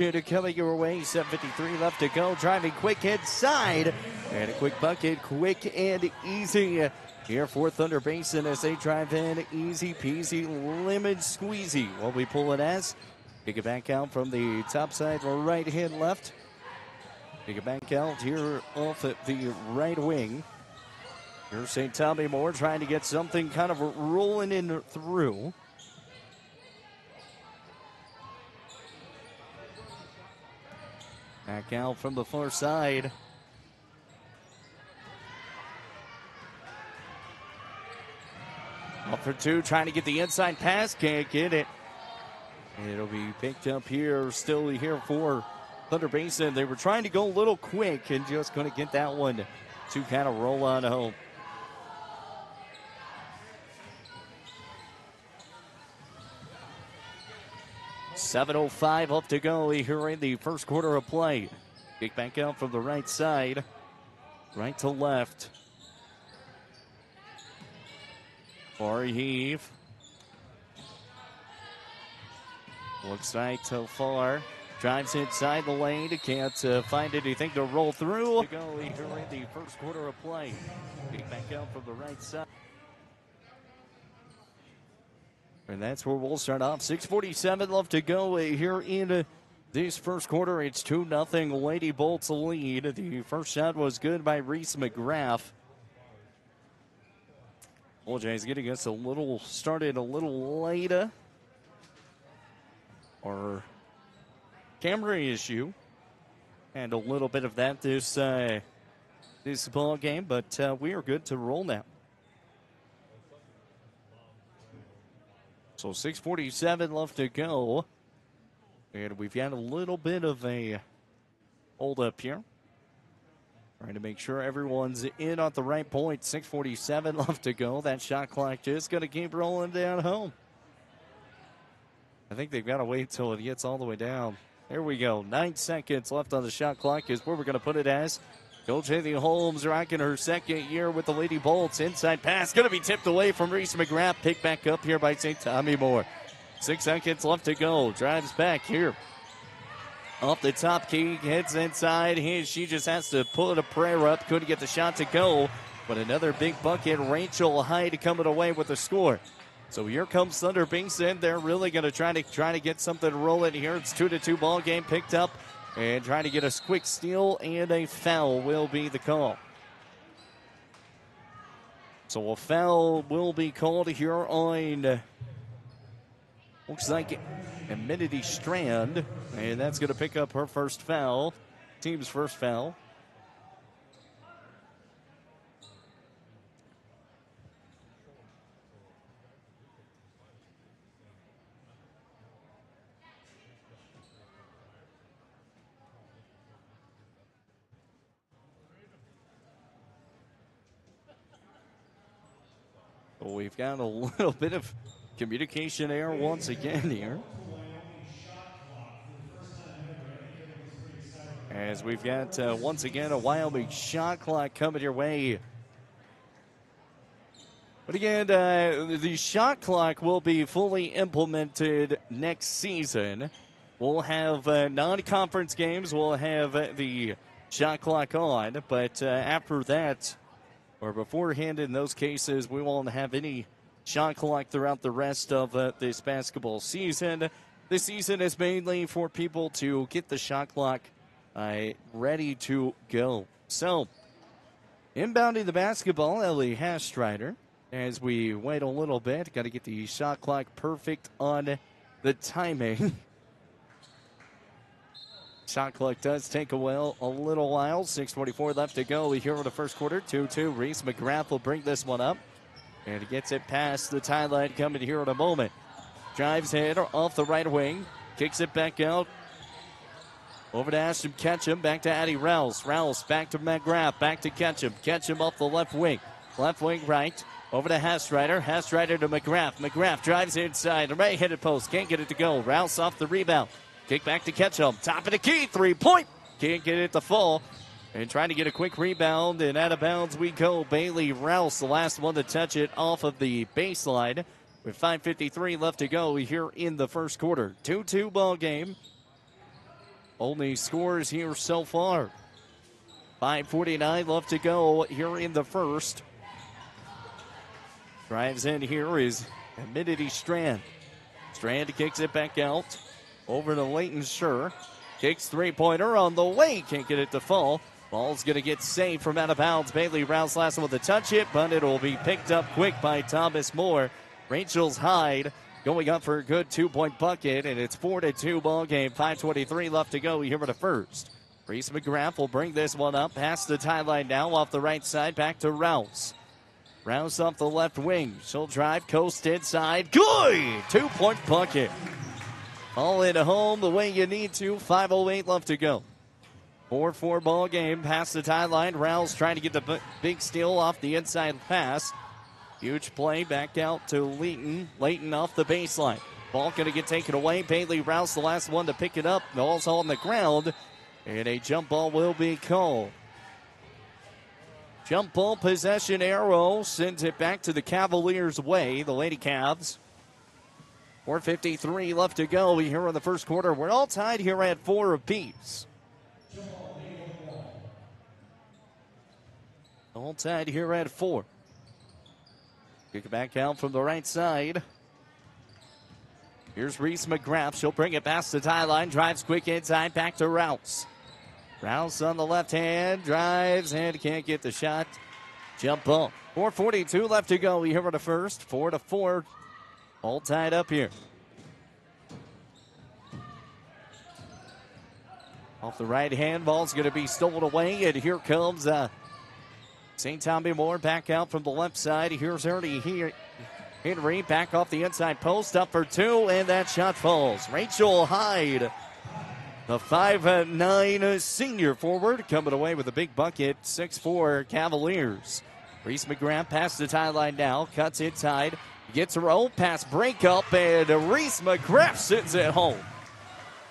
Coming your way, 7:53 left to go. Driving quick inside. And a quick bucket, quick and easy here for Thunder Basin as they drive in. Easy peasy, lemon squeezy. What we pull it as. Kick it back out from the top side, right hand left. Kick it back out here off at the right wing. Here's St. Tommy Moore trying to get something kind of rolling in through. Back out from the far side. Up for two, trying to get the inside pass. Can't get it. It'll be picked up here, still here for Thunder Basin. They were trying to go a little quick and just going to get that one to kind of roll on home. .7:05 up to go here in the first quarter of play. Kick back out from the right side. Right to left. Far heave. Looks right to far. Drives inside the lane. Can't find anything to roll through. To go here in the first quarter of play. Kick back out from the right side. And that's where we'll start off. 6:47 left to go here in this first quarter. It's 2-0 Lady Bolts lead. The first shot was good by Reese McGrath. Apologize, getting us started a little later. Our camera issue. And a little bit of that this ball game, but we are good to roll now. So 6:47 left to go. And we've got a little bit of a hold up here. Trying to make sure everyone's in at the right point. 6:47 left to go. That shot clock just going to keep rolling down home. I think they've got to wait till it gets all the way down. There we go. 9 seconds left on the shot clock is where we're going to put it as. Coach Haley Holmes rocking her second year with the Lady Bolts. Inside pass going to be tipped away from Reese McGrath. Picked back up here by St. Tommy Moore. 6 seconds left to go. Drives back here. Off the top key. Heads inside. She just has to put a prayer up. Couldn't get the shot to go. But another big bucket. Rachel Hyde coming away with the score. So here comes Thunder Basin. They're really going to try to get something rolling here. It's 2-2 ball game picked up. And trying to get a quick steal and a foul will be the call. So a foul will be called here on, looks like Amenity Strand. And that's going to pick up her first foul, team's first foul. We've got a little bit of communication error once again here. As we've got, once again, a Wyoming shot clock coming your way. But again, the shot clock will be fully implemented next season. We'll have non-conference games. We'll have the shot clock on. But after that, or beforehand in those cases, we won't have any shot clock throughout the rest of this basketball season. This season is mainly for people to get the shot clock ready to go. So, inbounding the basketball, Ellie Hastreiter. As we wait a little bit, got to get the shot clock perfect on the timing. Shot clock does take a little while. 6:44 left to go here in the first quarter. 2-2. Reese McGrath will bring this one up. And he gets it past the tie line coming here in a moment. Drives in off the right wing. Kicks it back out. Over to Ashton Ketchum. Back to Addie Rouse. Rouse back to McGrath. Back to Ketchum. Ketchum off the left wing. Left wing right. Over to Hastreiter. Hastreiter to McGrath. McGrath drives inside. The right-handed post. Can't get it to go. Rouse off the rebound. Kick back to Ketchum. Top of the key. 3-point. Can't get it to fall. And trying to get a quick rebound. And out of bounds we go. Bailey Rouse, the last one to touch it off of the baseline. With 5:53 left to go here in the first quarter. 2-2 ball game. only scores here so far. 5:49 left to go here in the first. Drives in here is Amity Strand. Strand kicks it back out. Over to Leighton Schur. Kicks three-pointer on the way. Can't get it to fall. Ball's going to get saved from out of bounds. Bailey Rouse last one with a touch hit, but it will be picked up quick by Thomas Moore. Rachel's Hyde going up for a good 2-point bucket, and it's 4-2 ball game. 5:23 left to go here in the first. Reese McGrath will bring this one up past the tie line now off the right side. Back to Rouse. Rouse off the left wing. She'll drive, coast inside. Good! 2-point bucket. All in home the way you need to. 5:08 left to go. 4-4 ball game past the tie line. Rouse trying to get the big steal off the inside pass. Huge play back out to Leighton. Leighton off the baseline. Ball going to get taken away. Bailey Rouse the last one to pick it up. Ball's on the ground. And a jump ball will be called. Jump ball possession arrow sends it back to the Cavaliers' way. The Lady Cavs. 4:53 left to go here in the first quarter. We're all tied here at 4 apiece. All tied here at 4. Kick it back out from the right side. Here's Reese McGrath. She'll bring it past the tie line. Drives quick inside. Back to Rouse. Rouse on the left hand. Drives and can't get the shot. Jump ball. 4:42 left to go here in the first. 4-4. All tied up here. Off the right hand. Ball's going to be stolen away. And here comes St. Tommy Moore back out from the left side. Here's Henry back off the inside post. Up for two. And that shot falls. Rachel Hyde. The 5'9" senior forward coming away with a big bucket. 6'4" Cavaliers. Reese McGrath past the tie line now. Cuts inside. Gets her own pass breakup. And Reese McGrath sits at home.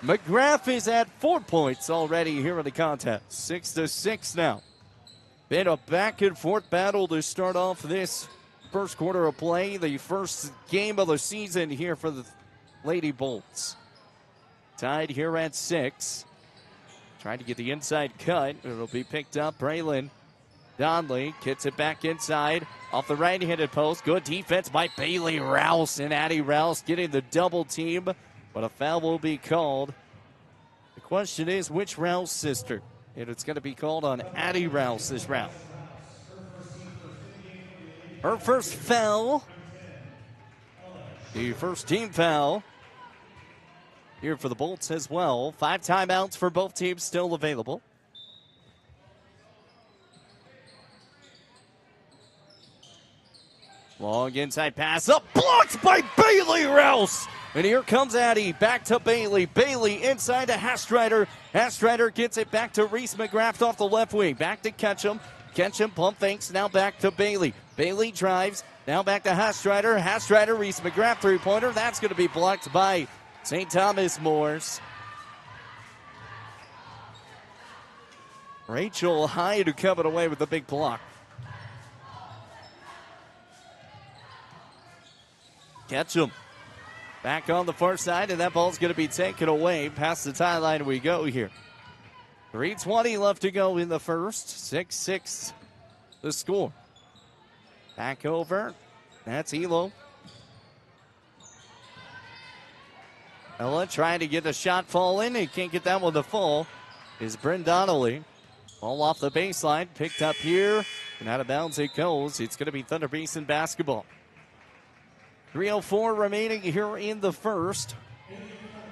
McGrath is at 4 points already here in the contest. 6-6 now. Been a back and forth battle to start off this first quarter of play. The first game of the season here for the Lady Bolts. Tied here at 6. Trying to get the inside cut. It'll be picked up. Braylon Donley gets it back inside. Off the right-handed post. Good defense by Bailey Rouse. And Addie Rouse getting the double team. But a foul will be called. The question is, which Rouse sister? And it's going to be called on Addie Rouse this round. Her first foul. The first team foul here for the Bolts as well. 5 timeouts for both teams still available. Long inside pass up, blocked by Bailey Rouse. And here comes Addie, back to Bailey. Bailey inside to Hastrider. Hastrider gets it back to Reese McGrath off the left wing. Back to Ketchum. Ketchum pump fakes, now back to Bailey. Bailey drives, now back to Hastrider. Hastrider, Reese McGrath three-pointer. That's going to be blocked by St. Thomas Moores. Rachel Hyde coming away with the big block. Ketchum back on the far side, and that ball's going to be taken away. Past the tie line we go here. 3:20 left to go in the first. 6-6 the score. Back over. That's Elo. Ella trying to get the shot fall in. He can't get that one to fall. Is Bryn Donnelly. Ball off the baseline. Picked up here. And out of bounds it goes. It's going to be Thunder Basin basketball. 3:04 remaining here in the first.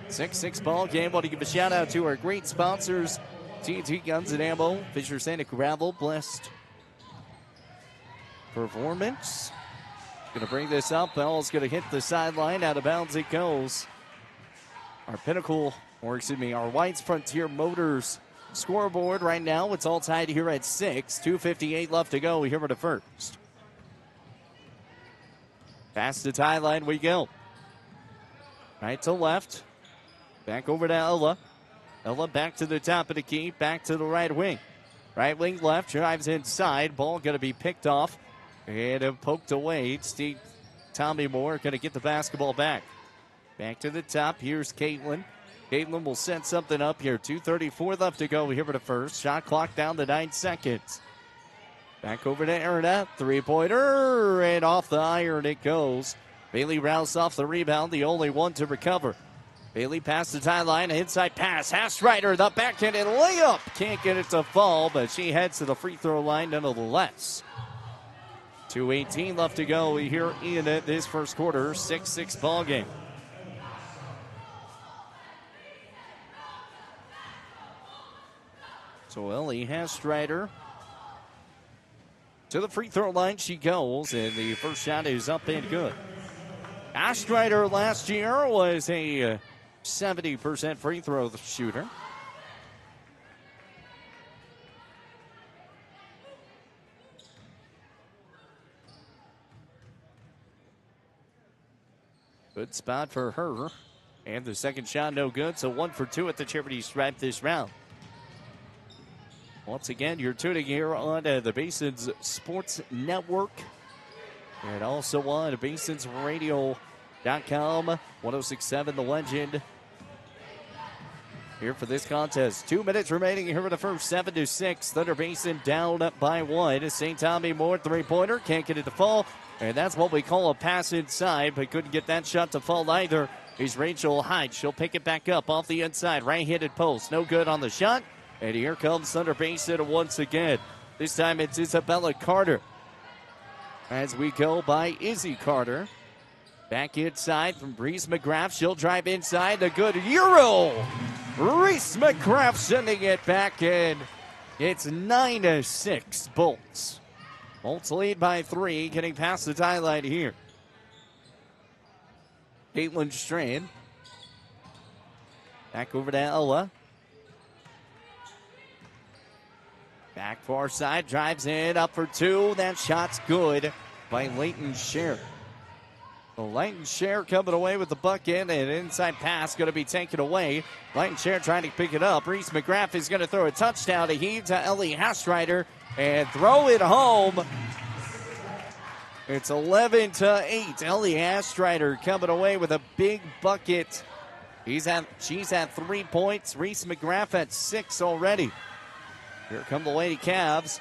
6-6 ball game. Want to give a shout out to our great sponsors, TNT Guns and Ammo, Fisher Santa Gravel, Blessed Performance. Going to bring this up. Ball's going to hit the sideline. Out of bounds it goes. Our our White's Frontier Motors scoreboard right now. It's all tied here at 6. 2:58 left to go here for the first. Past the tie line we go. Right to left. Back over to Ella. Ella back to the top of the key. Back to the right wing. Right wing left. Drives inside. Ball going to be picked off. And poked away. Tommy Moore going to get the basketball back. Back to the top. Here's Caitlin. Caitlin will set something up here. 2:34 left to go here for the first. Shot clock down to 9 seconds. Back over to Erna. Three-pointer, and off the iron it goes. Bailey Rouse off the rebound, the only one to recover. Bailey past the timeline, inside pass. Hastreiter, the backhanded layup. Can't get it to fall, but she heads to the free throw line nonetheless. 2:18 left to go here in this first quarter. 6-6 ball game. So Ellie Hastreiter to the free throw line she goes, and the first shot is up and good. Hastreiter last year was a 70% free throw shooter. Good spot for her. And the second shot no good, so 1 for 2 at the charity stripe this round. Once again, you're tuning here on the Basin's Sports Network and also on BasinsRadio.com, 1067 The Legend. Here for this contest. 2 minutes remaining here for the first. 7-6. Thunder Basin down by 1. St. Tommy Moore three-pointer. Can't get it to fall. And that's what we call a pass inside, but couldn't get that shot to fall either. Here's Rachel Hyde. She'll pick it back up off the inside. Right-handed post. No good on the shot. And here comes Thunder Basin once again. This time it's Isabella Carter. As we go by Izzy Carter. Back inside from Reese McGrath. She'll drive inside. A good Euro. Reese McGrath sending it back in. It's 9-6 Bolts. Bolts lead by 3. Getting past the tie line here. Caitlin Strand. Back over to Ella. Back far side, drives in, up for 2. That shot's good by Leighton Scher. Well, Leighton Scher coming away with the bucket, and an inside pass going to be taken away. Leighton Scher trying to pick it up. Reese McGrath is going to throw a touchdown to heave to Ellie Hastreiter and throw it home. It's 11-8. Ellie Hastreiter coming away with a big bucket. She's at 3 points. Reese McGrath at 6 already. Here come the Lady Cavs.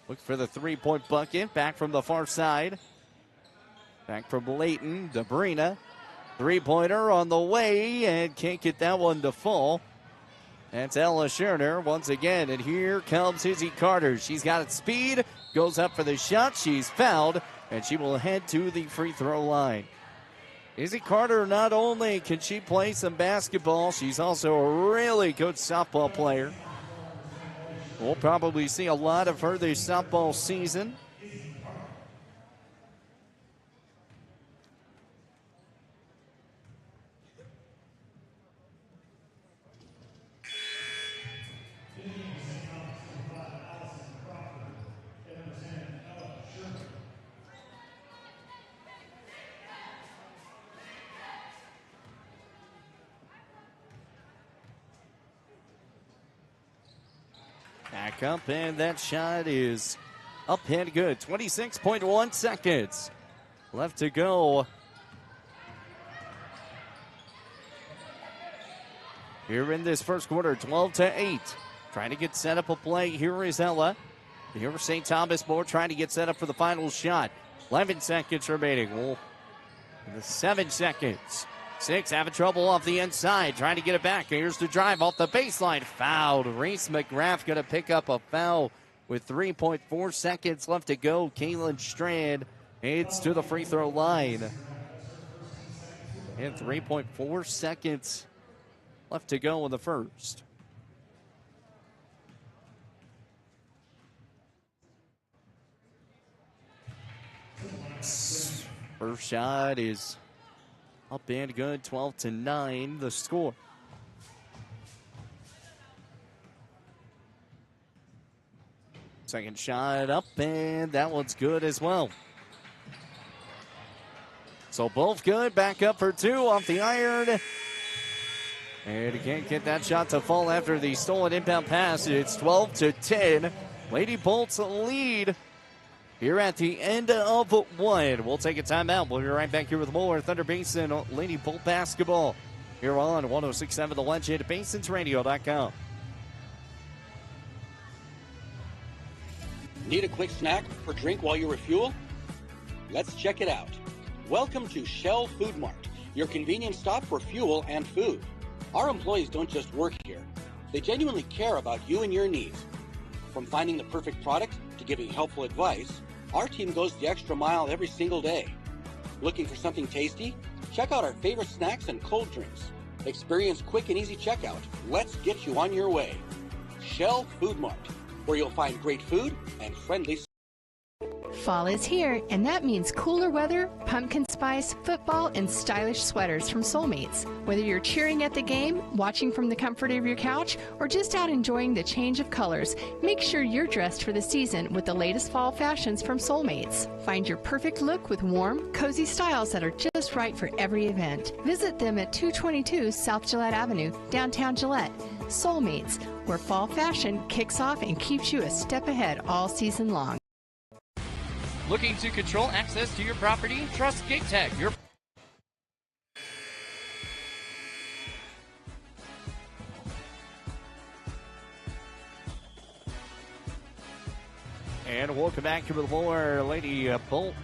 Look for the three-point bucket. Back from the far side. Back from Leighton. Debrina. Three-pointer on the way. And can't get that one to fall. That's Ella Scherner once again. And here comes Izzy Carter. She's got speed. Goes up for the shot. She's fouled. And she will head to the free throw line. Izzy Carter, not only can she play some basketball, she's also a really good softball player. We'll probably see a lot of her this softball season. Back up, and that shot is up and good. 26.1 seconds left to go. Here in this first quarter, 12-8. Trying to get set up a play. Here is Ella. Here for St. Thomas More trying to get set up for the final shot. 11 seconds remaining. Well, 7 seconds. 6 having trouble off the inside. Trying to get it back. Here's the drive off the baseline. Fouled. Reese McGrath going to pick up a foul with 3.4 seconds left to go. Caitlin Strand heads to the free throw line. And 3.4 seconds left to go in the first. First shot is up and good. 12-9 the score. Second shot up, and that one's good as well. So both good. Back up for 2 off the iron. And he can't get that shot to fall after the stolen inbound pass. It's 12-10. Lady Bolts lead here at the end of 1. We'll take a timeout. We'll be right back here with more Thunder Basin Lady Bolt basketball Here on 106.7 The Legend, basinsradio.com. Need a quick snack or drink while you refuel? Let's check it out. Welcome to Shell Food Mart, your convenient stop for fuel and food. Our employees don't just work here. They genuinely care about you and your needs. From finding the perfect product to giving helpful advice, our team goes the extra mile every single day. Looking for something tasty? Check out our favorite snacks and cold drinks. Experience quick and easy checkout. Let's get you on your way. Shell Food Mart, where you'll find great food and friendly. Fall is here, and that means cooler weather, pumpkin spice, football, and stylish sweaters from Soulmates. Whether you're cheering at the game, watching from the comfort of your couch, or just out enjoying the change of colors, make sure you're dressed for the season with the latest fall fashions from Soulmates. Find your perfect look with warm, cozy styles that are just right for every event. Visit them at 222 South Gillette Avenue, downtown Gillette. Soulmates, where fall fashion kicks off and keeps you a step ahead all season long. Looking to control access to your property? Trust GateTech. And welcome back to the more Lady Bolt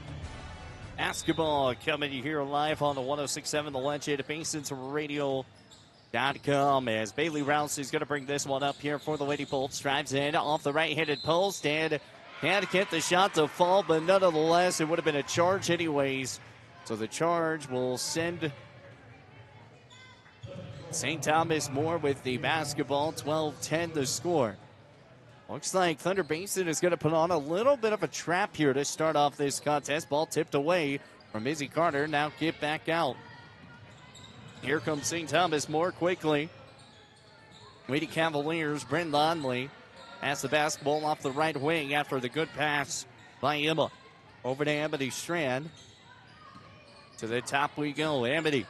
basketball coming here live on the 106.7 The Legend at basinsradio.com as Bailey Rouse is going to bring this one up here for the Lady Bolts. Drives in off the right-handed post and can't get the shot to fall, but nonetheless, it would have been a charge anyways. So the charge will send St. Thomas More with the basketball. 12-10 the score. Looks like Thunder Basin is going to put on a little bit of a trap here to start off this contest. Ball tipped away from Izzy Carter. Now get back out. Here comes St. Thomas More quickly. Lady Cavaliers, Brent Lonley has the basketball off the right wing after the good pass by Emma. Over to Amity Strand. To the top we go. Amity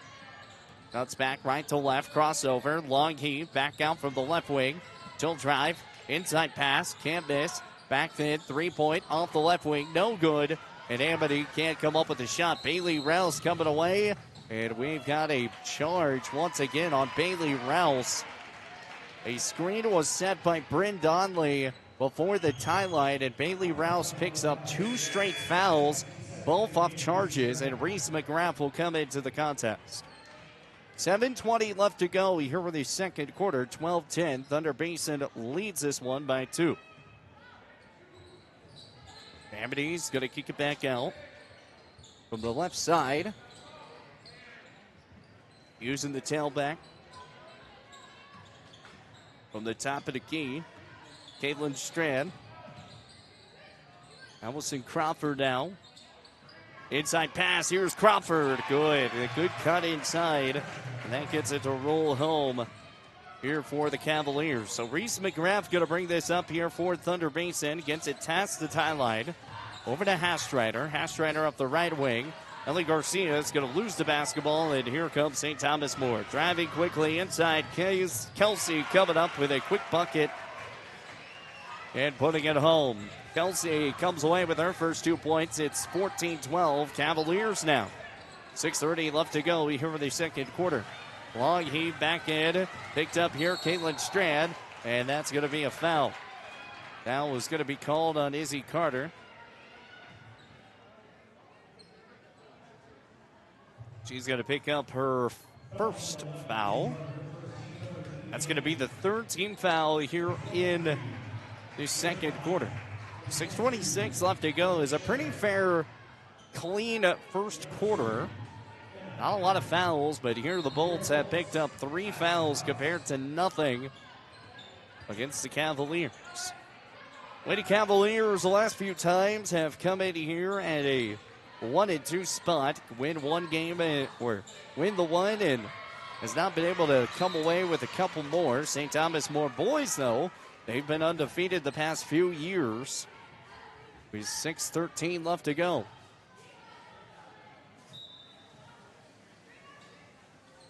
cuts back right to left. Crossover. Long heave. Back out from the left wing. She'll drive. Inside pass. Can't miss. Back then. 3-point off the left wing. No good. And Amity can't come up with a shot. Bailey Rouse coming away. And we've got a charge once again on Bailey Rouse. A screen was set by Bryn Donley before the tie line, and Bailey Rouse picks up 2 straight fouls, both off charges, and Reese McGrath will come into the contest. 7:20 left to go here in the second quarter, 12-10. Thunder Basin leads this one by 2. Amity's going to kick it back out from the left side. Using the tailback. From the top of the key, Caitlin Strand. Allison Crawford now. Inside pass, here's Crawford. Good. A good cut inside. And that gets it to roll home here for the Cavaliers. So Reese McGrath going to bring this up here for Thunder Basin. Gets it past the tie line. Over to Hastreiter. Hastreiter up the right wing. Ellie Garcia is going to lose the basketball, and here comes St. Thomas More. Driving quickly inside. Kelsey coming up with a quick bucket and putting it home. Kelsey comes away with her first 2 points. It's 14-12. Cavaliers now. 6:30 left to go here in the second quarter. Long heave back in. Picked up here, Caitlin Strand, and that's going to be a foul. Foul is going to be called on Izzy Carter. She's going to pick up her first foul. That's going to be the third team foul here in the second quarter. 6:26 left to go. Is a pretty fair, clean first quarter. Not a lot of fouls, but here the Bolts have picked up 3 fouls compared to nothing against the Cavaliers. Lady Cavaliers the last few times have come in here at a 1-2 spot, win one game or win the one, and has not been able to come away with a couple more. St. Thomas More boys, though, they've been undefeated the past few years. With 6:13 left to go.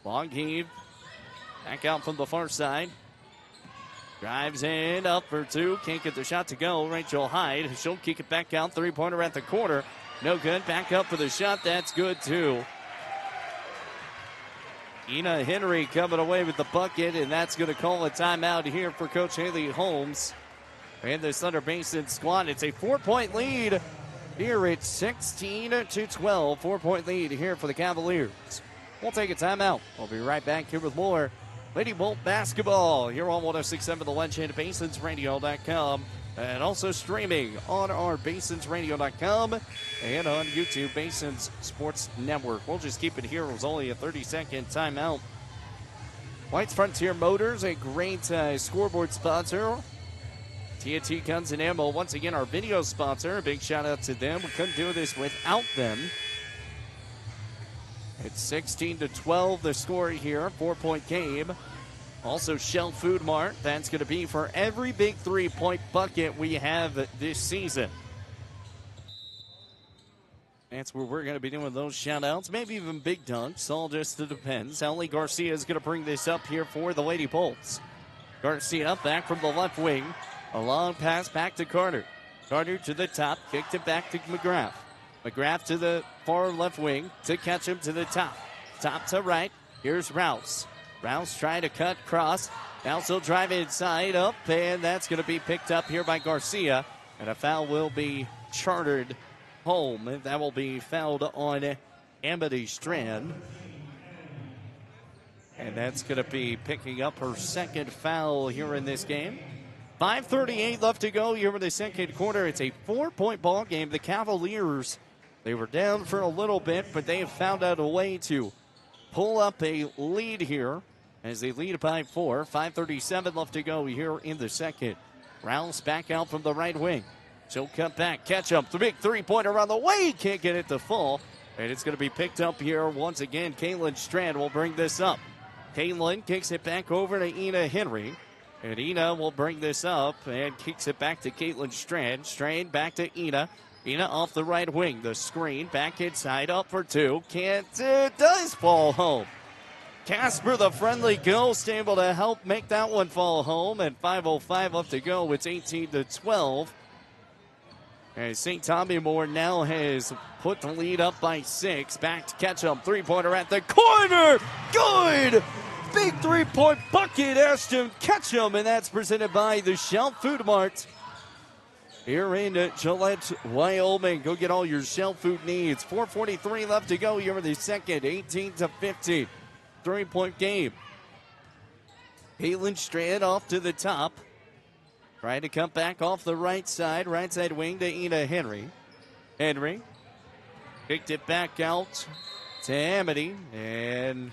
Long heave. Back out from the far side. Drives in, up for 2. Can't get the shot to go. Rachel Hyde. She'll kick it back out. 3-pointer at the corner. No good. Back up for the shot. That's good, too. Ina Henry coming away with the bucket, and that's going to call a timeout here for Coach Haley Holmes and the Thunder Basin squad. It's a 4-point lead here. It's 16-12. 4-point lead here for the Cavaliers. We'll take a timeout. We'll be right back here with more Lady Bolt basketball here on 106.7 The Legend, BasinsRadio.com, and also streaming on our BasinsRadio.com and on YouTube, Basins Sports Network. We'll just keep it here. It was only a 30-second timeout. White's Frontier Motors, a great scoreboard sponsor. TNT Guns and Ammo, once again, our video sponsor. A big shout out to them. We couldn't do this without them. It's 16-12 the score here, 4-point game. Also Shell Food Mart, that's going to be for every big 3-point bucket we have this season. That's where we're going to be doing those shout-outs, maybe even big dunks, all just depends. Ellie Garcia is going to bring this up here for the Lady Bolts. Garcia back from the left wing. A long pass back to Carter. Carter to the top, kicked it back to McGrath. McGrath to the far left wing to catch him to the top. Top to right. Here's Rouse. Rouse trying to cut cross. Now still drive inside up, and that's going to be picked up here by Garcia. And a foul will be chartered home. And that will be fouled on Amity Strand. And that's going to be picking up her second foul here in this game. 5:38 left to go here in the second quarter. It's a 4-point ball game. The Cavaliers, they were down for a little bit, but they have found out a way to pull up a lead here as they lead by 4. 5:37 left to go here in the second. Rouse back out from the right wing. She'll cut back, catch up. The big three-pointer around the way. Can't get it to fall. And it's going to be picked up here once again. Caitlin Strand will bring this up. Caitlin kicks it back over to Ina Henry. And Ina will bring this up and kicks it back to Caitlin Strand. Strand back to Ina. Ina off the right wing. The screen back inside, up for two. Can't, does fall home. Casper, the friendly ghost, able to help make that one fall home. And 5:05 left to go. It's 18-12. And St. Tommy Moore now has put the lead up by 6. Back to Ketchum. Three-pointer at the corner. Good! Big 3-point bucket, Ashton Ketchum, and that's presented by the Shell Food Mart here in Gillette, Wyoming. Go get all your Shell food needs. 4:43 left to go here in the second. 18-15. 3-point game. Caitlin Strand off to the top. Trying to come back off the right side wing to Ina Henry. Henry picked it back out to Amity, and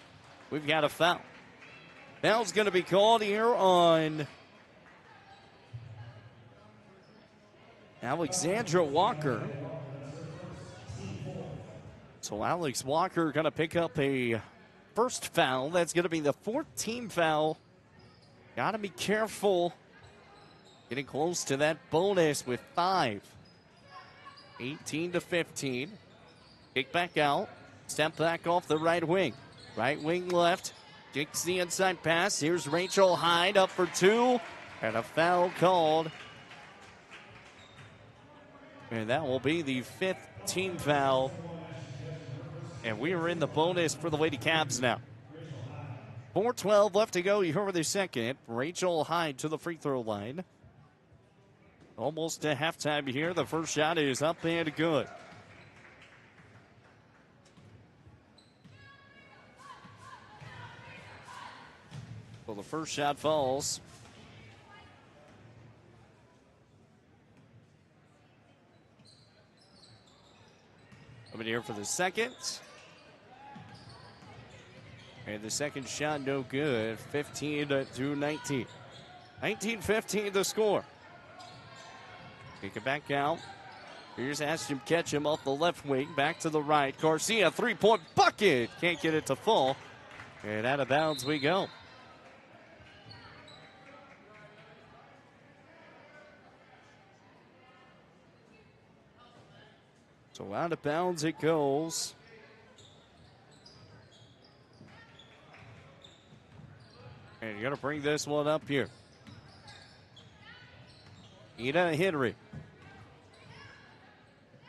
we've got a foul. Foul's going to be called here on Alexandra Walker. So Alex Walker going to pick up a first foul. That's going to be the 14th foul. Got to be careful. Getting close to that bonus with 5. 18-15. Kick back out. Step back off the right wing. Right wing left. Kicks the inside pass. Here's Rachel Hyde up for 2. And a foul called. And that will be the 5th team foul. And we are in the bonus for the Lady Cavs now. 4:12 left to go here for the second. Rachel Hyde to the free throw line. Almost to halftime here. The first shot is up and good. Well, the first shot falls. Coming here for the second. And the second shot no good. 15-19. 19-15 the score. Kick it back out. Here's Ashton Ketchum off the left wing. Back to the right. Garcia, 3-point bucket. Can't get it to fall. And out of bounds we go. So out of bounds it goes. And you're going to bring this one up here. Ina Henry.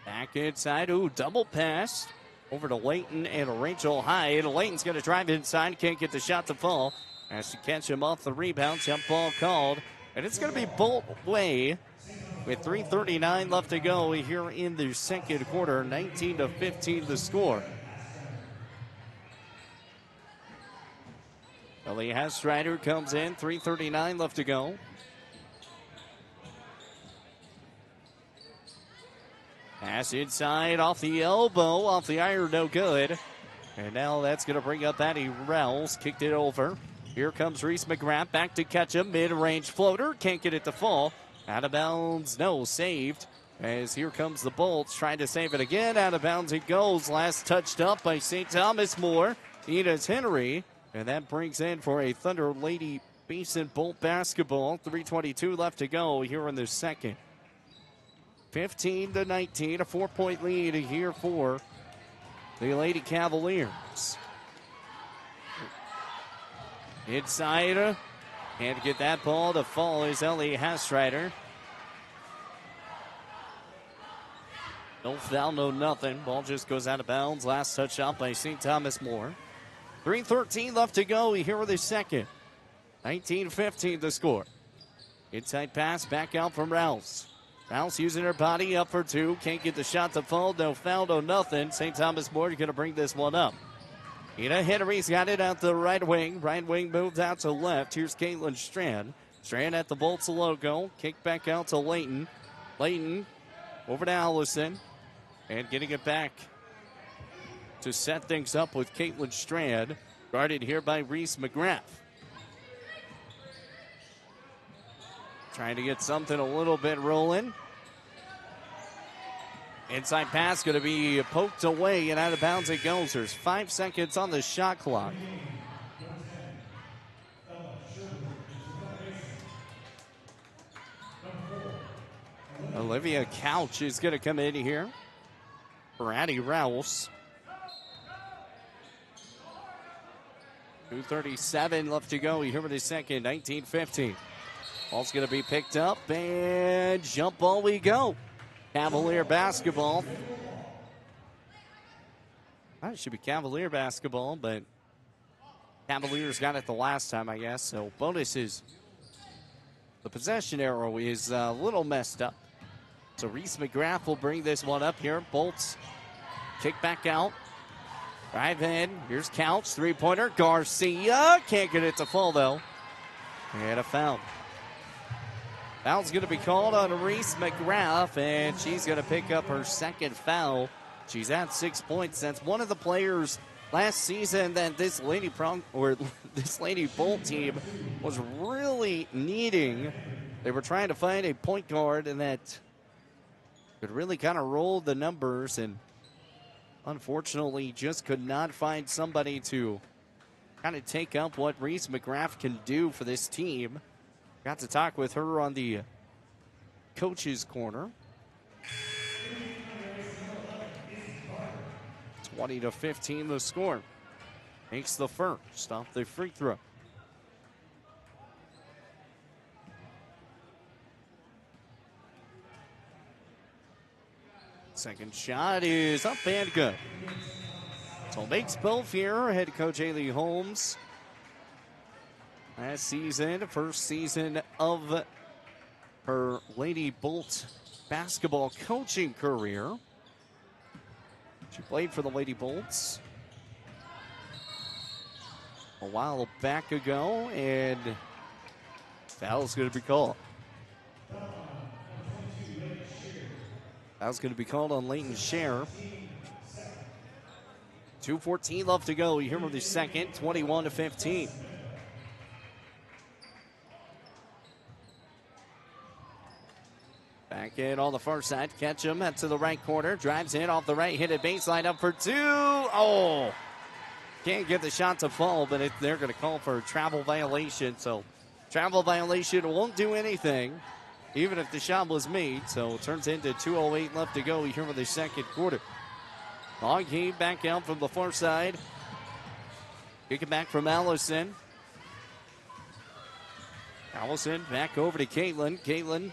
Back inside. Ooh, double pass. over to Layton and Rachel Hyde. Layton's going to drive inside, can't get the shot to fall. Has to catch him off the rebound. Jump ball called. And it's going to be Bolt way with 3:39 left to go here in the second quarter. 19-15 the score. Ellie Strider comes in. 3:39 left to go. Pass inside off the elbow, off the iron, no good. And now that's going to bring up Addie Rouse. Kicked it over. Here comes Reese McGrath back to catch him. Mid-range floater. Can't get it to fall. Out of bounds. No, saved. As here comes the Bolts trying to save it again. Out of bounds it goes. Last touched up by St. Thomas More. Edith Henry. And that brings in for a Thunder Lady Basin Bolt basketball. 3:22 left to go here in the second. 15-19, a 4-point lead here for the Lady Cavaliers. Inside, can't get that ball to fall is Ellie Hastrider. No foul, no nothing. Ball just goes out of bounds. Last touch out by St. Thomas More. 3:13 left to go here with the second. 19-15 the score. Inside pass back out from Rouse. Rouse using her body up for two. Can't get the shot to fall. No foul, no nothing. St. Thomas More going to bring this one up. Ina Henry's got it out the right wing. Right wing moves out to left. Here's Caitlin Strand. Strand at the Bolts logo. Kick back out to Layton. Layton over to Allison. And getting it back to set things up with Caitlin Strand. Guarded here by Reese McGrath. Trying to get something a little bit rolling. Inside pass going to be poked away and out of bounds it goes. There's 5 seconds on the shot clock. Olivia Couch is going to come in here for Addie Rouse. 2:37 left to go here with the second. 19-15. Ball's going to be picked up and jump ball we go. Cavalier basketball. It should be Cavalier basketball, but Cavaliers got it the last time, I guess. So bonus is the possession arrow is a little messed up. So Reese McGrath will bring this one up here. Bolts kick back out. Drive in. Here's Couch. Three-pointer. Garcia. Can't get it to fall, though. And a foul. Foul's going to be called on Reese McGrath, and she's going to pick up her second foul. She's at 6 points. That's one of the players last season that this Lady Bolt team was really needing. They were trying to find a point guard and that could really kind of roll the numbers, and unfortunately just could not find somebody to kind of take up what Reese McGrath can do for this team. Got to talk with her on the coach's corner. 20-15 the score. Makes the first off the free throw. Second shot is up and good. So makes both here. Head coach Haley Holmes. Last season, first season of her Lady Bolt basketball coaching career. She played for the Lady Bolts a while back ago, and foul's going to be called. Foul's going to be called on Leighton Scher. 2:14 left to go here with the second, 21-15. Back in on the far side. Ketchum head to the right corner. Drives in off the right. Hit it baseline up for two. Oh! Can't get the shot to fall, but they're going to call for a travel violation. So travel violation won't do anything, even if the shot was made. So it turns into 2:08 left to go here for the second quarter. Long heave back out from the far side. Kick it back from Allison. Allison back over to Caitlin. Caitlin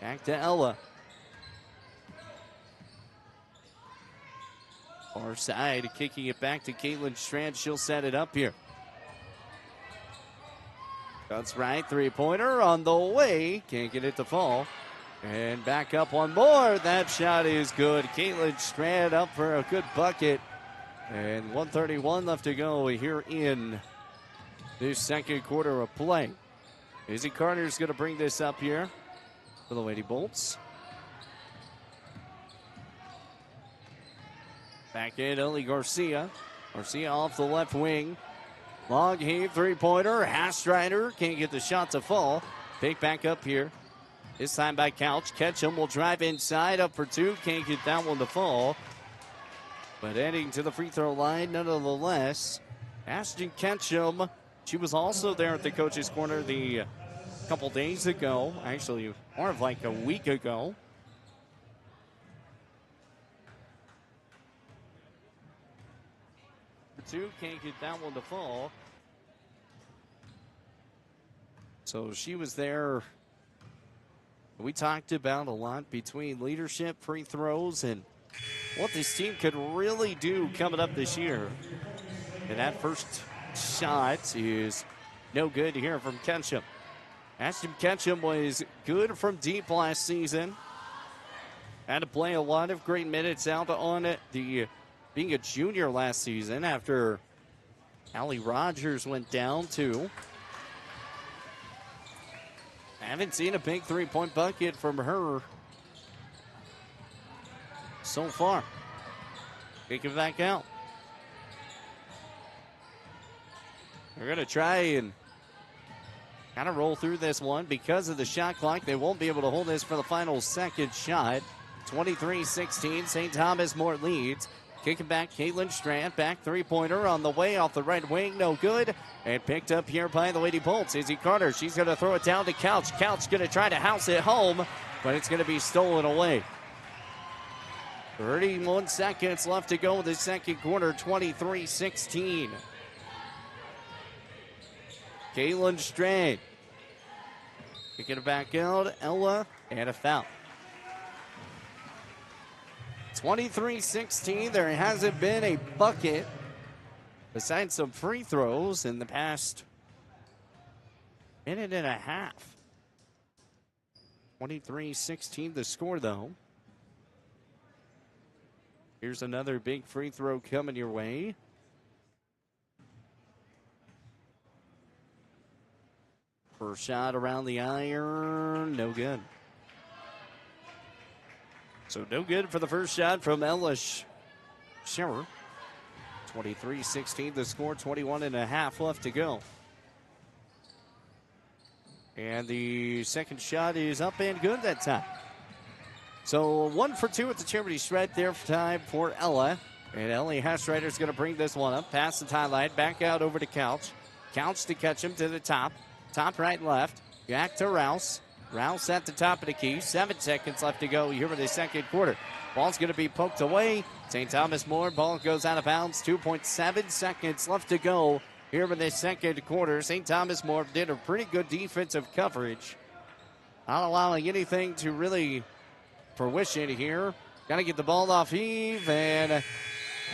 back to Ella. Far side, kicking it back to Caitlin Strand. She'll set it up here. That's right, three-pointer on the way. Can't get it to fall. And back up one more. That shot is good. Caitlin Strand up for a good bucket. And 1:31 left to go here in this second quarter of play. Izzy Carter's going to bring this up here for the Lady Bolts. Back in, Ellie Garcia. Garcia off the left wing. Long heave, three-pointer. Hastrider can't get the shot to fall. Pick back up here. This time by Couch. Ketchum will drive inside, up for two. Can't get that one to fall. But heading to the free throw line, nonetheless. Ashton Ketchum, she was also there at the coach's corner a couple days ago. Actually, more of like a week ago. Two, can't get that one to fall. So she was there. We talked about a lot between leadership, free throws, and what this team could really do coming up this year. And that first shot is no good here from Ketchum. Ashton Ketchum was good from deep last season. Had to play a lot of great minutes out on being a junior last season after Allie Rogers went down too. Haven't seen a big three-point bucket from her so far. Kick it back out. They're going to try and kind of roll through this one because of the shot clock. They won't be able to hold this for the final second shot. 23-16, St. Thomas More leads. Kicking back, Caitlin Strand, back three-pointer on the way off the right wing, no good. And picked up here by the Lady Bolts. Izzy Carter, she's going to throw it down to Couch. Couch going to try to house it home, but it's going to be stolen away. 31 seconds left to go in the second quarter, 23-16. Caitlin Strand. Kicking it back out, Ella, and a foul. 23-16, there hasn't been a bucket besides some free throws in the past minute and a half. 23-16 the score, though. Here's another big free throw coming your way. First shot around the iron, no good. So no good for the first shot from Ella Scherer. 23-16 the score, 21 and a half left to go. And the second shot is up and good that time. So 1 for 2 at the charity shred there for time for Ella. And Ellie Hastrider is going to bring this one up, past the tie line, back out over to Couch. Couch to Ketchum to the top. Top right left. Back to Rouse. Rouse at the top of the key. 7 seconds left to go here in the second quarter. Ball's going to be poked away. St. Thomas More. Ball goes out of bounds. 2.7 seconds left to go here in the second quarter. St. Thomas More did a pretty good defensive coverage. Not allowing anything to really fruition here. Got to get the ball off Eve. And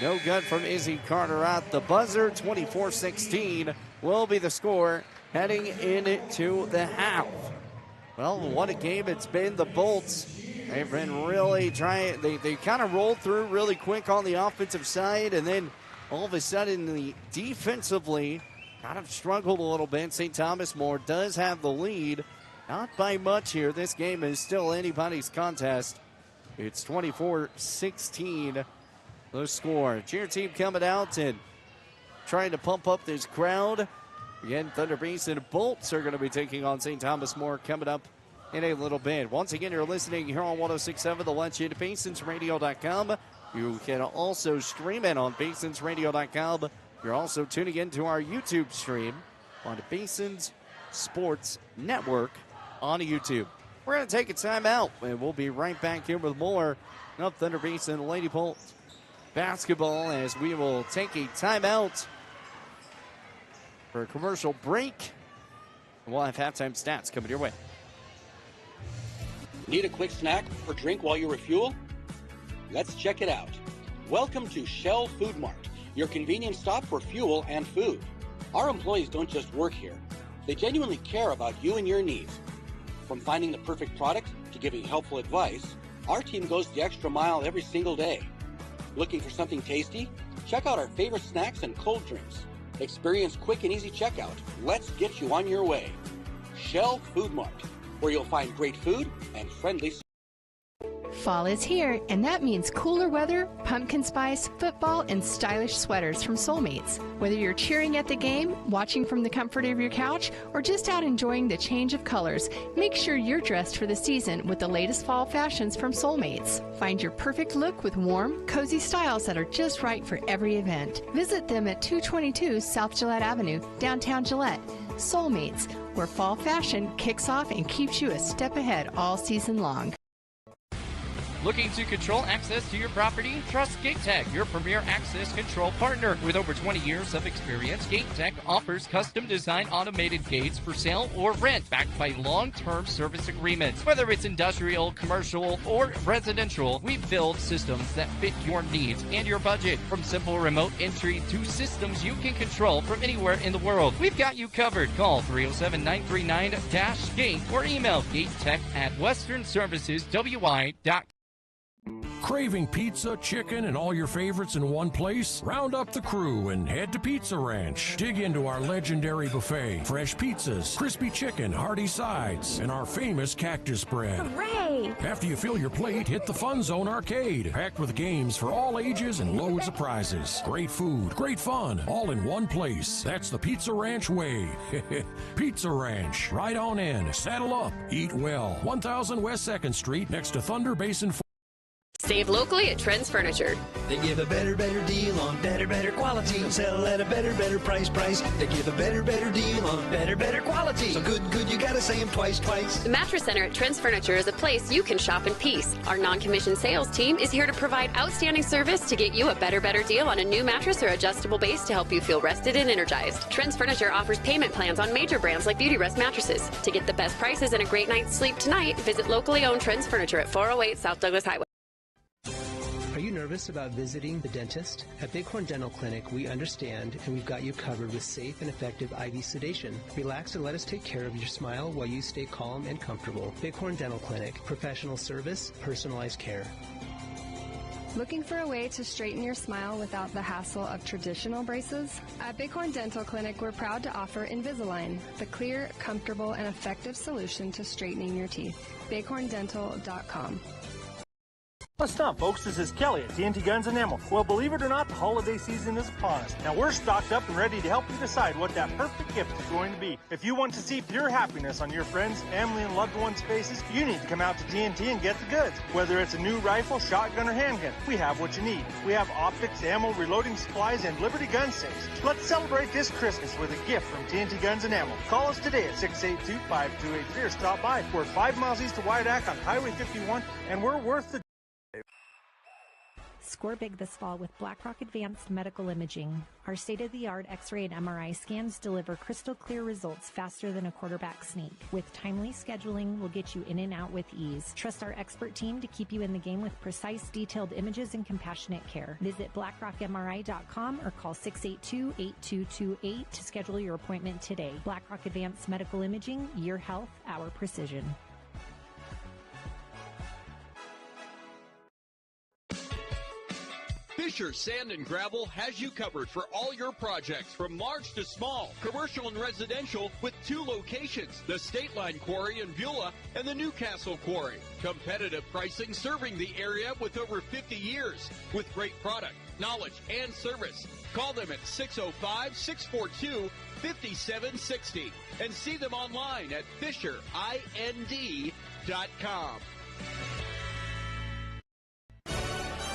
no good from Izzy Carter at the buzzer. 24-16 will be the score heading into the half. Well, what a game it's been. The Bolts, they've been really trying. They kind of rolled through really quick on the offensive side, and then all of a sudden, defensively, kind of struggled a little bit. St. Thomas More does have the lead. Not by much here. This game is still anybody's contest. It's 24-16, the score. Cheer team coming out and trying to pump up this crowd. Again, Thunder Basin Bolts are going to be taking on St. Thomas More coming up in a little bit. Once again, you're listening here on 106.7 The Legend, BasinsRadio.com. You can also stream it on BasinsRadio.com. You're also tuning into our YouTube stream on the Basins Sports Network on YouTube. We're going to take a timeout, and we'll be right back here with more of Thunder Basin Lady Bolts basketball as we will take a timeout for a commercial break. And we'll have halftime stats coming your way. Need a quick snack or drink while you refuel? Let's check it out. Welcome to Shell Food Mart, your convenience stop for fuel and food. Our employees don't just work here. They genuinely care about you and your needs. From finding the perfect product to giving helpful advice, our team goes the extra mile every single day. Looking for something tasty? Check out our favorite snacks and cold drinks. Experience quick and easy checkout. Let's get you on your way. Shell Food Mart, where you'll find great food and friendly service. Fall is here, and that means cooler weather, pumpkin spice, football, and stylish sweaters from Soulmates. Whether you're cheering at the game, watching from the comfort of your couch, or just out enjoying the change of colors, make sure you're dressed for the season with the latest fall fashions from Soulmates. Find your perfect look with warm, cozy styles that are just right for every event. Visit them at 222 South Gillette Avenue, downtown Gillette. Soulmates, where fall fashion kicks off and keeps you a step ahead all season long. Looking to control access to your property? Trust GateTech, your premier access control partner. With over 20 years of experience, GateTech offers custom-designed automated gates for sale or rent, backed by long-term service agreements. Whether it's industrial, commercial, or residential, we build systems that fit your needs and your budget. From simple remote entry to systems you can control from anywhere in the world, we've got you covered. Call 307-939-GATE or email gatetech@westernserviceswi.com. Craving pizza, chicken, and all your favorites in one place? Round up the crew and head to Pizza Ranch. Dig into our legendary buffet. Fresh pizzas, crispy chicken, hearty sides, and our famous cactus bread. Hooray! After you fill your plate, hit the Fun Zone Arcade. Packed with games for all ages and loads of prizes. Great food, great fun, all in one place. That's the Pizza Ranch way. Pizza Ranch. Right on in. Saddle up. Eat well. 1000 West 2nd Street next to Thunder Basin. Save locally at Trends Furniture. They give a better deal on better quality. And sell at a better price. They give a better deal on better quality. So good, you gotta say them twice. The Mattress Center at Trends Furniture is a place you can shop in peace. Our non-commissioned sales team is here to provide outstanding service to get you a better deal on a new mattress or adjustable base to help you feel rested and energized. Trends Furniture offers payment plans on major brands like Beauty Rest mattresses. To get the best prices and a great night's sleep tonight, visit locally owned Trends Furniture at 408 South Douglas Highway. Are you nervous about visiting the dentist? At Bighorn Dental Clinic, we understand and we've got you covered with safe and effective IV sedation. Relax and let us take care of your smile while you stay calm and comfortable. Bighorn Dental Clinic, professional service, personalized care. Looking for a way to straighten your smile without the hassle of traditional braces? At Bighorn Dental Clinic, we're proud to offer Invisalign, the clear, comfortable, and effective solution to straightening your teeth. bighorndental.com. What's up, folks? This is Kelly at TNT Guns and Ammo. Well, believe it or not, the holiday season is upon us. Now, we're stocked up and ready to help you decide what that perfect gift is going to be. If you want to see pure happiness on your friends, family, and loved ones' faces, you need to come out to TNT and get the goods. Whether it's a new rifle, shotgun, or handgun, we have what you need. We have optics, ammo, reloading supplies, and Liberty gun safes. Let's celebrate this Christmas with a gift from TNT Guns and Ammo. Call us today at 682-5283 or stop by. We're 5 miles east of Wyandotte on Highway 51, and we're worth the... Score big this fall with BlackRock Advanced Medical Imaging. Our state-of-the-art X-ray and MRI scans deliver crystal clear results faster than a quarterback sneak. With timely scheduling, we'll get you in and out with ease. Trust our expert team to keep you in the game with precise, detailed images and compassionate care. Visit blackrockmri.com or call 682-8228 to schedule your appointment today. BlackRock Advanced Medical Imaging, your health, our precision. Fisher Sand and Gravel has you covered for all your projects from large to small, commercial and residential, with 2 locations, the State Line Quarry in Beulah and the Newcastle Quarry. Competitive pricing serving the area with over 50 years, with great product, knowledge, and service. Call them at 605-642-5760 and see them online at FisherIND.com.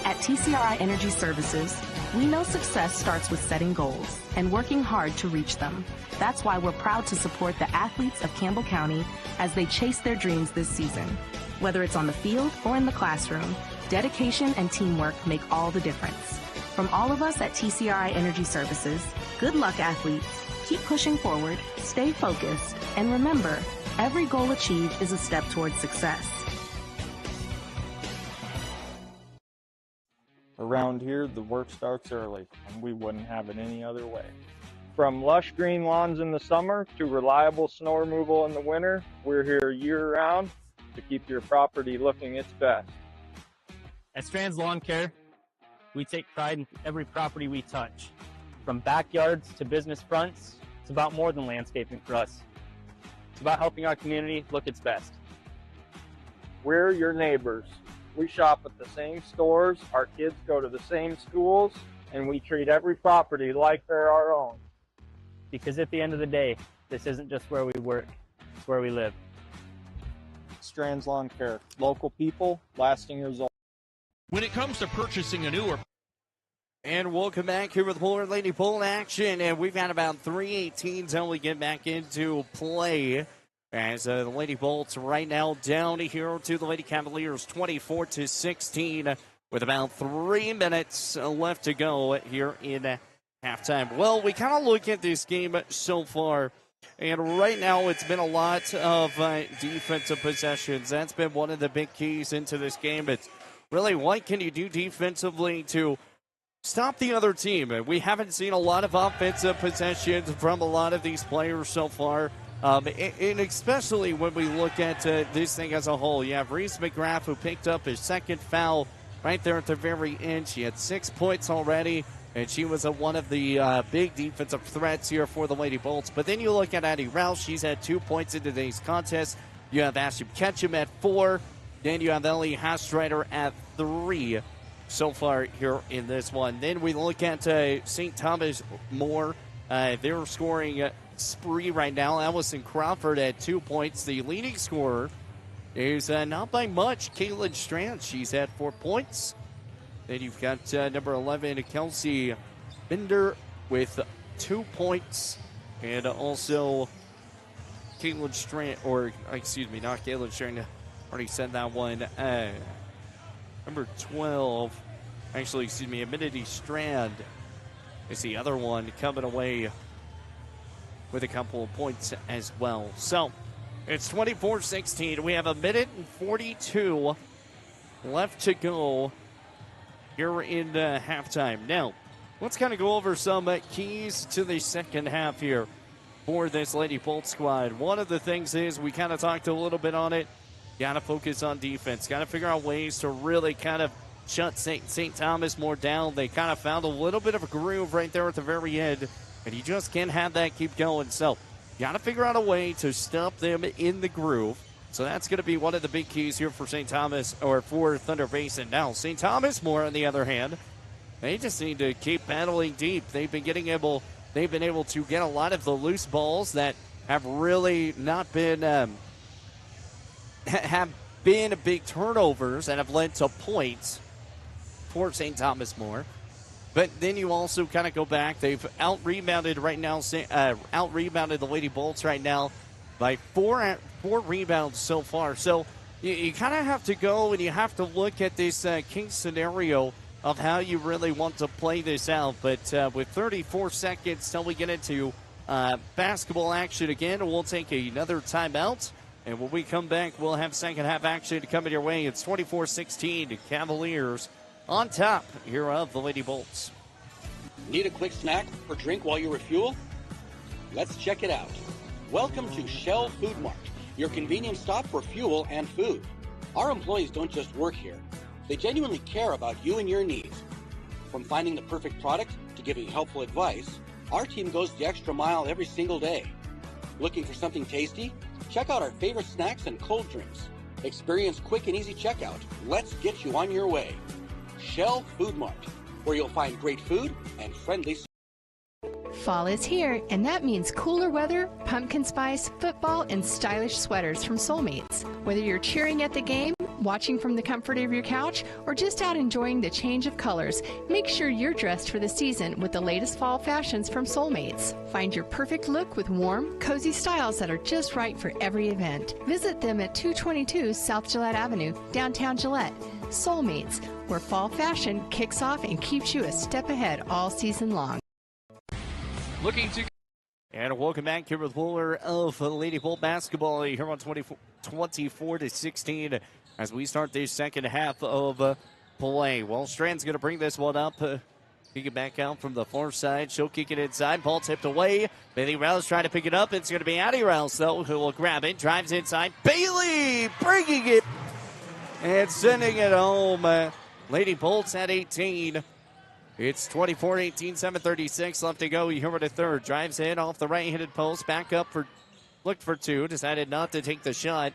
At TCRI Energy Services, we know success starts with setting goals and working hard to reach them. That's why we're proud to support the athletes of Campbell County as they chase their dreams this season. Whether it's on the field or in the classroom, dedication and teamwork make all the difference. From all of us at TCRI Energy Services, good luck, athletes. Keep pushing forward, stay focused, and remember, every goal achieved is a step towards success. Around here, the work starts early, and we wouldn't have it any other way. From lush green lawns in the summer to reliable snow removal in the winter, we're here year-round to keep your property looking its best. At Strands Lawn Care, we take pride in every property we touch. From backyards to business fronts, it's about more than landscaping for us. It's about helping our community look its best. We're your neighbors. We shop at the same stores, our kids go to the same schools, and we treat every property like they're our own. Because at the end of the day, this isn't just where we work, it's where we live. Strands Lawn Care. Local people, lasting results. When it comes to purchasing a newer... And welcome back here with Polar Lady Bowl action. And we've had about 3:18 until we get back into play. As the Lady Bolts right now down here to the Lady Cavaliers 24-16 with about 3 minutes left to go here in halftime. Well, we kind of look at this game so far, and right now it's been a lot of defensive possessions. That's been one of the big keys into this game. It's really what can you do defensively to stop the other team. We haven't seen a lot of offensive possessions from a lot of these players so far. And especially when we look at this thing as a whole. You have Reese McGrath, who picked up his second foul right there at the very end. She had 6 points already, and she was one of the big defensive threats here for the Lady Bolts. But then you look at Addie Rouse. She's had 2 points in today's contest. You have Ashton Ketchum at 4. Then you have Ellie Hastreiter at 3 so far here in this one. Then we look at St. Thomas More. They're scoring spree right now. Allison Crawford at 2 points. The leading scorer is not by much, Caitlin Strand. She's at 4 points. Then you've got number 11, Kelsey Binder with 2 points. And also Caitlin Strand, or excuse me, not Caitlin Strand. Already said that one. Number 12, actually, excuse me, Amenity Strand is the other one coming away with a couple of points as well. So it's 24-16. We have 1:42 left to go here in halftime. Now, let's kind of go over some keys to the second half here for this Lady Bolt squad. One of the things is we kind of talked a little bit on it. Got to focus on defense. Got to figure out ways to really kind of shut St. Thomas More down. They kind of found a little bit of a groove right there at the very end, and you just can't have that keep going. So you got to figure out a way to stop them in the groove. So that's going to be one of the big keys here for St. Thomas, or for Thunder Basin. Now, St. Thomas More, on the other hand, they just need to keep battling deep. They've been able to get a lot of the loose balls that have really not been have been big turnovers and have led to points for St. Thomas More. But then you also kind of go back. They've out-rebounded right now, out-rebounded the Lady Bolts right now by four rebounds so far. So you kind of have to go and you have to look at this king scenario of how you really want to play this out. But with 34 seconds till we get into basketball action again, we'll take another timeout. And when we come back, we'll have second half action coming your way. It's 24-16, Cavaliers on top here of the Lady Bolts. Need a quick snack or drink while you refuel? Let's check it out. Welcome to Shell Food Mart, your convenient stop for fuel and food. Our employees don't just work here. They genuinely care about you and your needs. From finding the perfect product to giving helpful advice, our team goes the extra mile every single day. Looking for something tasty? Check out our favorite snacks and cold drinks. Experience quick and easy checkout. Let's get you on your way. Shell Food Mart, where you'll find great food and friendly service. Fall is here, and that means cooler weather, pumpkin spice, football, and stylish sweaters from Soulmates. Whether you're cheering at the game, watching from the comfort of your couch, or just out enjoying the change of colors, make sure you're dressed for the season with the latest fall fashions from Soulmates. Find your perfect look with warm, cozy styles that are just right for every event. Visit them at 222 South Gillette Avenue, downtown Gillette. Soulmates, where fall fashion kicks off and keeps you a step ahead all season long. Looking to... And welcome back here with Fuller of Lady Bolt basketball here on 24-16 as we start this second half of play. Well, Strand's going to bring this one up. Kick it back out from the far side. She'll kick it inside. Ball tipped away. Bailey Rouse trying to pick it up. It's going to be Addie Rouse, though, who will grab it. Drives inside. Bailey bringing it and sending it home. Lady Bolts at 18. It's 24-18, 7:36 left to go. Here with a third. Drives in off the right-handed post. Back up for, looked for two. Decided not to take the shot.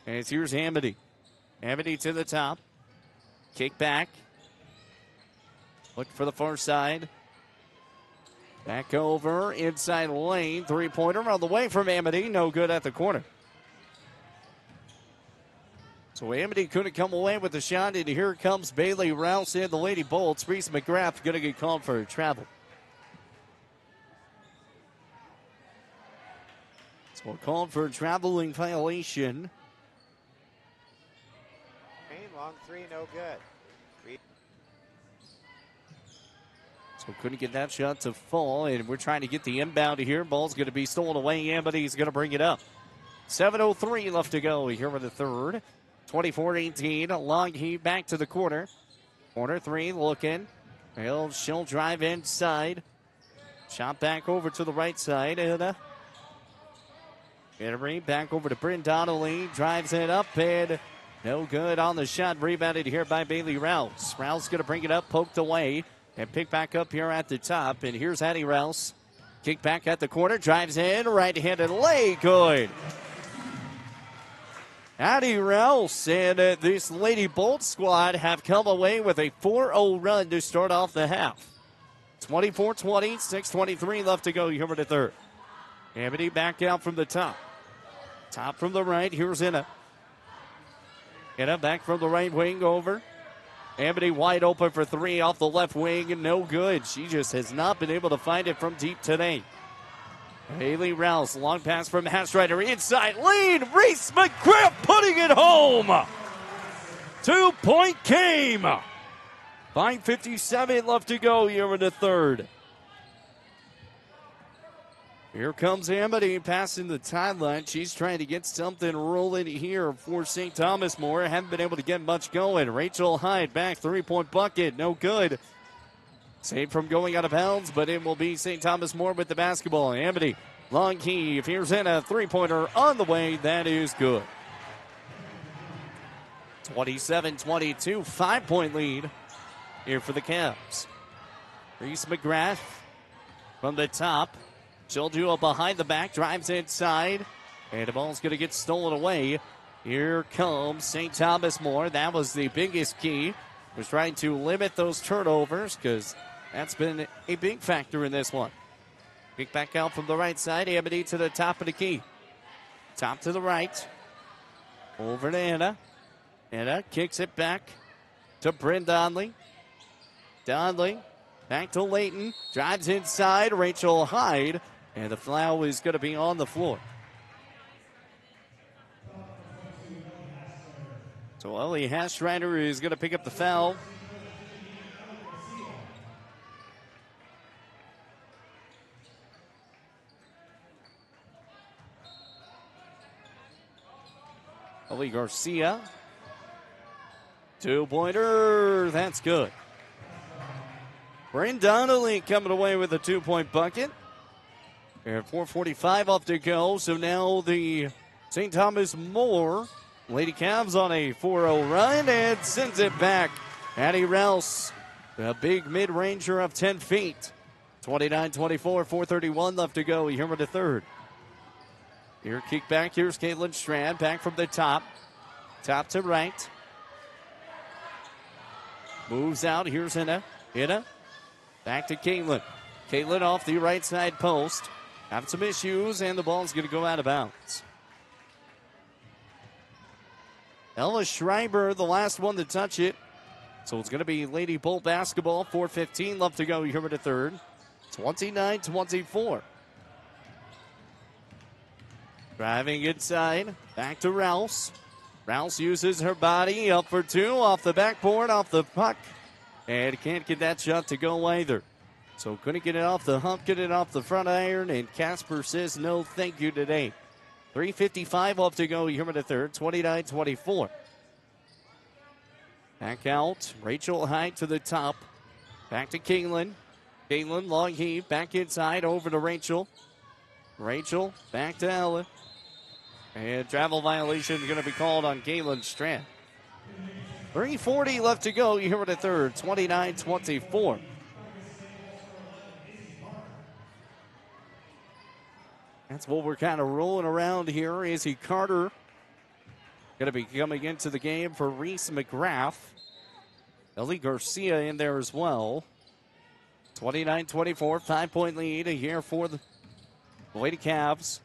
And here's Amity. Amity to the top. Kick back. Look for the far side. Back over inside lane. Three-pointer on the way from Amity. No good at the corner. So Amity couldn't come away with the shot, and here comes Bailey Rouse and the Lady Bolts. Reese McGrath going to get called for a travel. So we're called for a traveling violation. Long three, no good. So couldn't get that shot to fall, and we're trying to get the inbound here. Ball's going to be stolen away. Amity's going to bring it up. 7:03 left to go here with the third. 24-18. Long heave back to the corner. Corner three looking. She'll drive inside. Shot back over to the right side. And Henry back over to Bryn Donnelly. Drives it up and no good on the shot. Rebounded here by Bailey Rouse. Rouse going to bring it up, poked away, and pick back up here at the top. And here's Addie Rouse. Kick back at the corner. Drives in. Right-handed lay. Good. Addie Rouse and this Lady Bolt squad have come away with a 4-0 run to start off the half. 24-20, 6:23 left to go here in the third. Amity back out from the top. Top from the right. Here's Inna. Inna back from the right wing over. Amity wide open for three off the left wing. No good. She just has not been able to find it from deep today. Haley Rouse, long pass from Hastreiter inside lane. Reese McGrath putting it home. 2-point game. 5:57 left to go here in the third. Here comes Amity passing the timeline. She's trying to get something rolling here for St. Thomas More. Haven't been able to get much going. Rachel Hyde back, three-point bucket. No good. Saved from going out of bounds, but it will be St. Thomas More with the basketball. Amity, long heave. Here's in a three-pointer on the way. That is good. 27-22, 5-point lead here for the Cavs. Reese McGrath from the top. She'll do a behind the back, drives inside, and the ball's going to get stolen away. Here comes St. Thomas More. That was the biggest key, was trying to limit those turnovers because that's been a big factor in this one. Kick back out from the right side. Amity to the top of the key. Top to the right. Over to Anna. Anna kicks it back to Bryn Donnelly. Donnelly back to Layton. Drives inside. Rachel Hyde. And the foul is going to be on the floor. So Ellie Hastreiter is going to pick up the foul. Ellie Garcia. Two-pointer. That's good. Bryn Donnelly coming away with a two-point bucket. And 4:45 off to go. So now the St. Thomas More Lady Cavs on a 4-0 run and sends it back. Addie Rouse, a big mid-ranger of 10 feet. 29-24, 4:31 left to go. Here with the third. Here, kick back. Here's Caitlin Strand back from the top. Top to right. Moves out. Here's Inna. Inna. Back to Caitlin. Caitlin off the right side post. Have some issues, and the ball's going to go out of bounds. Ella Schreiber, the last one to touch it. So it's going to be Lady Bolt basketball. 4:15 left to go here with the third. 29-24. Driving inside. Back to Rouse. Rouse uses her body. Up for two. Off the backboard. Off the puck. And can't get that shot to go either. So couldn't get it off the hump. Get it off the front iron. And Casper says no thank you today. 3:55 off to go here in the third. 29-24. Back out. Rachel Hyde to the top. Back to Caitlin. Caitlin, long heave. Back inside. Over to Rachel. Rachel, back to Ellen. And travel violation going to be called on Caitlin Strand. 3:40 left to go here in the third. 29-24. That's what we're kind of rolling around here. Izzy Carter going to be coming into the game for Reese McGrath. Ellie Garcia in there as well. 29-24, 5-point lead here for the Lady Cavs.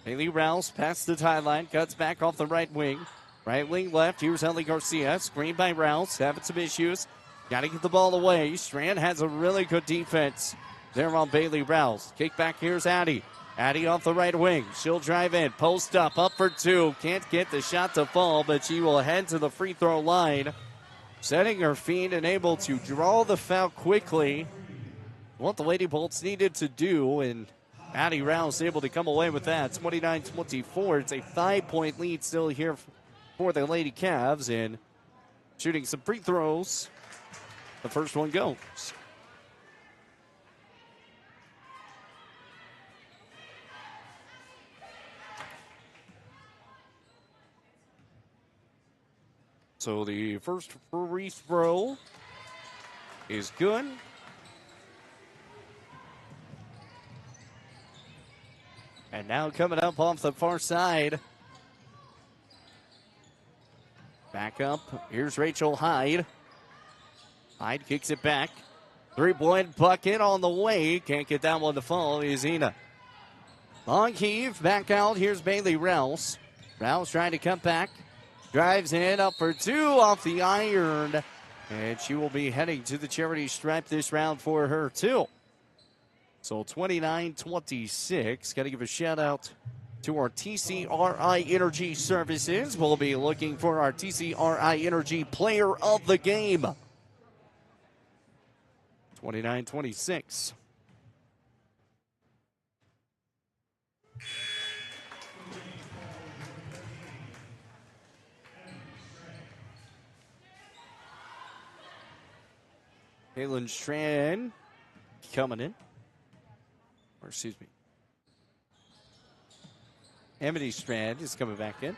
Haley Rouse past the tie line, cuts back off the right wing. Right wing left, here's Ellie Garcia. Screen by Rouse, having some issues. Got to get the ball away. Strand has a really good defense there on Bailey Rouse. Kick back, here's Addie. Addie off the right wing. She'll drive in, post up for two. Can't get the shot to fall, but she will head to the free throw line. Setting her feet and able to draw the foul quickly. What the Lady Bolts needed to do, and Addie Rouse able to come away with that. 29-24. It's a 5-point lead still here for the Lady Cavs, and shooting some free throws. The first one goes. So the first free throw is good. And now coming up off the far side. Back up. Here's Rachel Hyde. Hyde kicks it back. 3-point bucket on the way. Can't get that one to fall. Is Ina. Long heave. Back out. Here's Bailey Rouse. Rouse trying to come back. Drives in, up for two off the iron. And she will be heading to the charity stripe this round for her, too. So 29-26. Got to give a shout out to our TCRI Energy Services. We'll be looking for our TCRI Energy Player of the Game. 29-26. Caitlin Strand coming in. Or excuse me. Amity Strand is coming back in.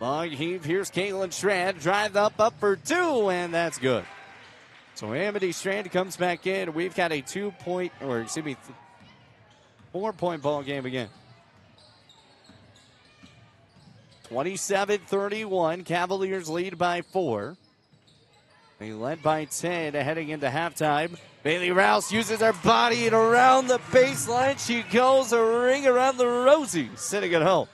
Long heave. Here's Caitlin Strand. Drive up for two, and that's good. So Amity Strand comes back in. We've got a 4-point ball game again. 27-31. Cavaliers lead by 4. They led by 10 heading into halftime. Bailey Rouse uses her body, and around the baseline she goes, a ring around the rosy, sitting at home.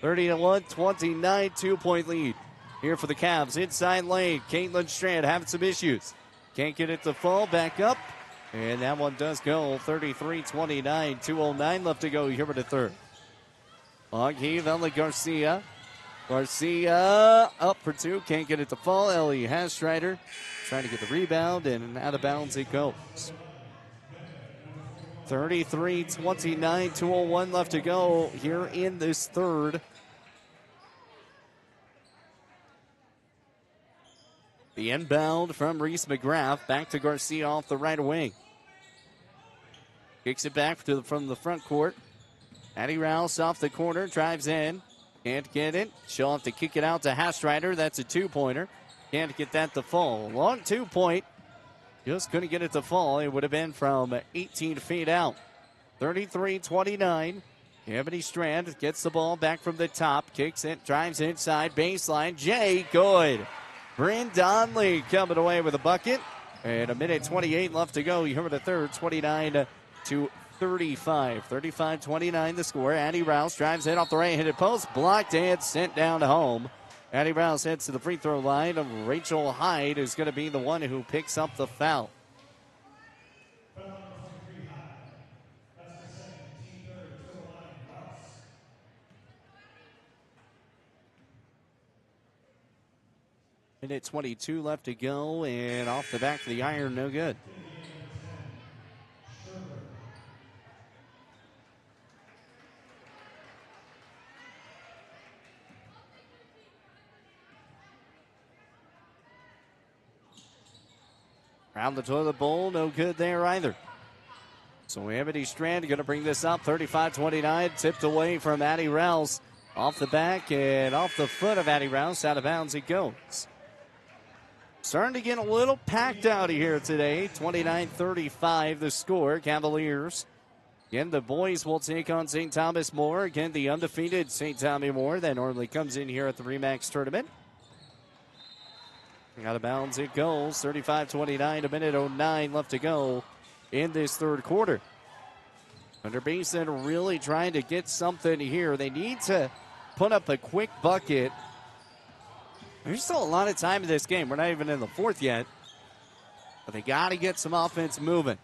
30-29, 2-point lead here for the Cavs. Inside lane, Caitlin Strand having some issues. Can't get it to fall, back up, and that one does go. 33-29, 2:09 left to go here in the third. Long heave, Ellie Garcia. Garcia up for two, can't get it to fall. Ellie Hastrider trying to get the rebound, and out of bounds it goes. 33-29, 2:01 left to go here in this third. The inbound from Reese McGrath, back to Garcia off the right wing. Kicks it back from the front court. Addie Rouse off the corner, drives in. Can't get it. She'll have to kick it out to Hastrider. That's a 2-pointer. Can't get that to fall. Long 2-point. Just couldn't get it to fall. It would have been from 18 feet out. 33-29. Amity Strand gets the ball back from the top. Kicks it. Drives inside. Baseline. Jay, good. Bryn Donley coming away with a bucket. And a minute 28 left to go. You heard the third. 29-35. 35-29 the score. Addie Rouse drives in off the right-handed post. Blocked and sent down home. Addie Rouse heads to the free throw line. Rachel Hyde is going to be the one who picks up the foul. Minute 22 left to go, and off the back of the iron, no good. Around the toilet bowl, no good there either. So Amity Strand going to bring this up, 35-29, tipped away from Addie Rouse. Off the back and off the foot of Addie Rouse, out of bounds it goes. Starting to get a little packed out here today, 29-35 the score, Cavaliers. Again, the boys will take on St. Thomas More. Again, the undefeated St. Thomas More that normally comes in here at the REMAX tournament. Out of bounds it goes, 35-29, a minute 09 left to go in this third quarter. Thunder Basin really trying to get something here. They need to put up a quick bucket. There's still a lot of time in this game. We're not even in the fourth yet. But they got to get some offense moving.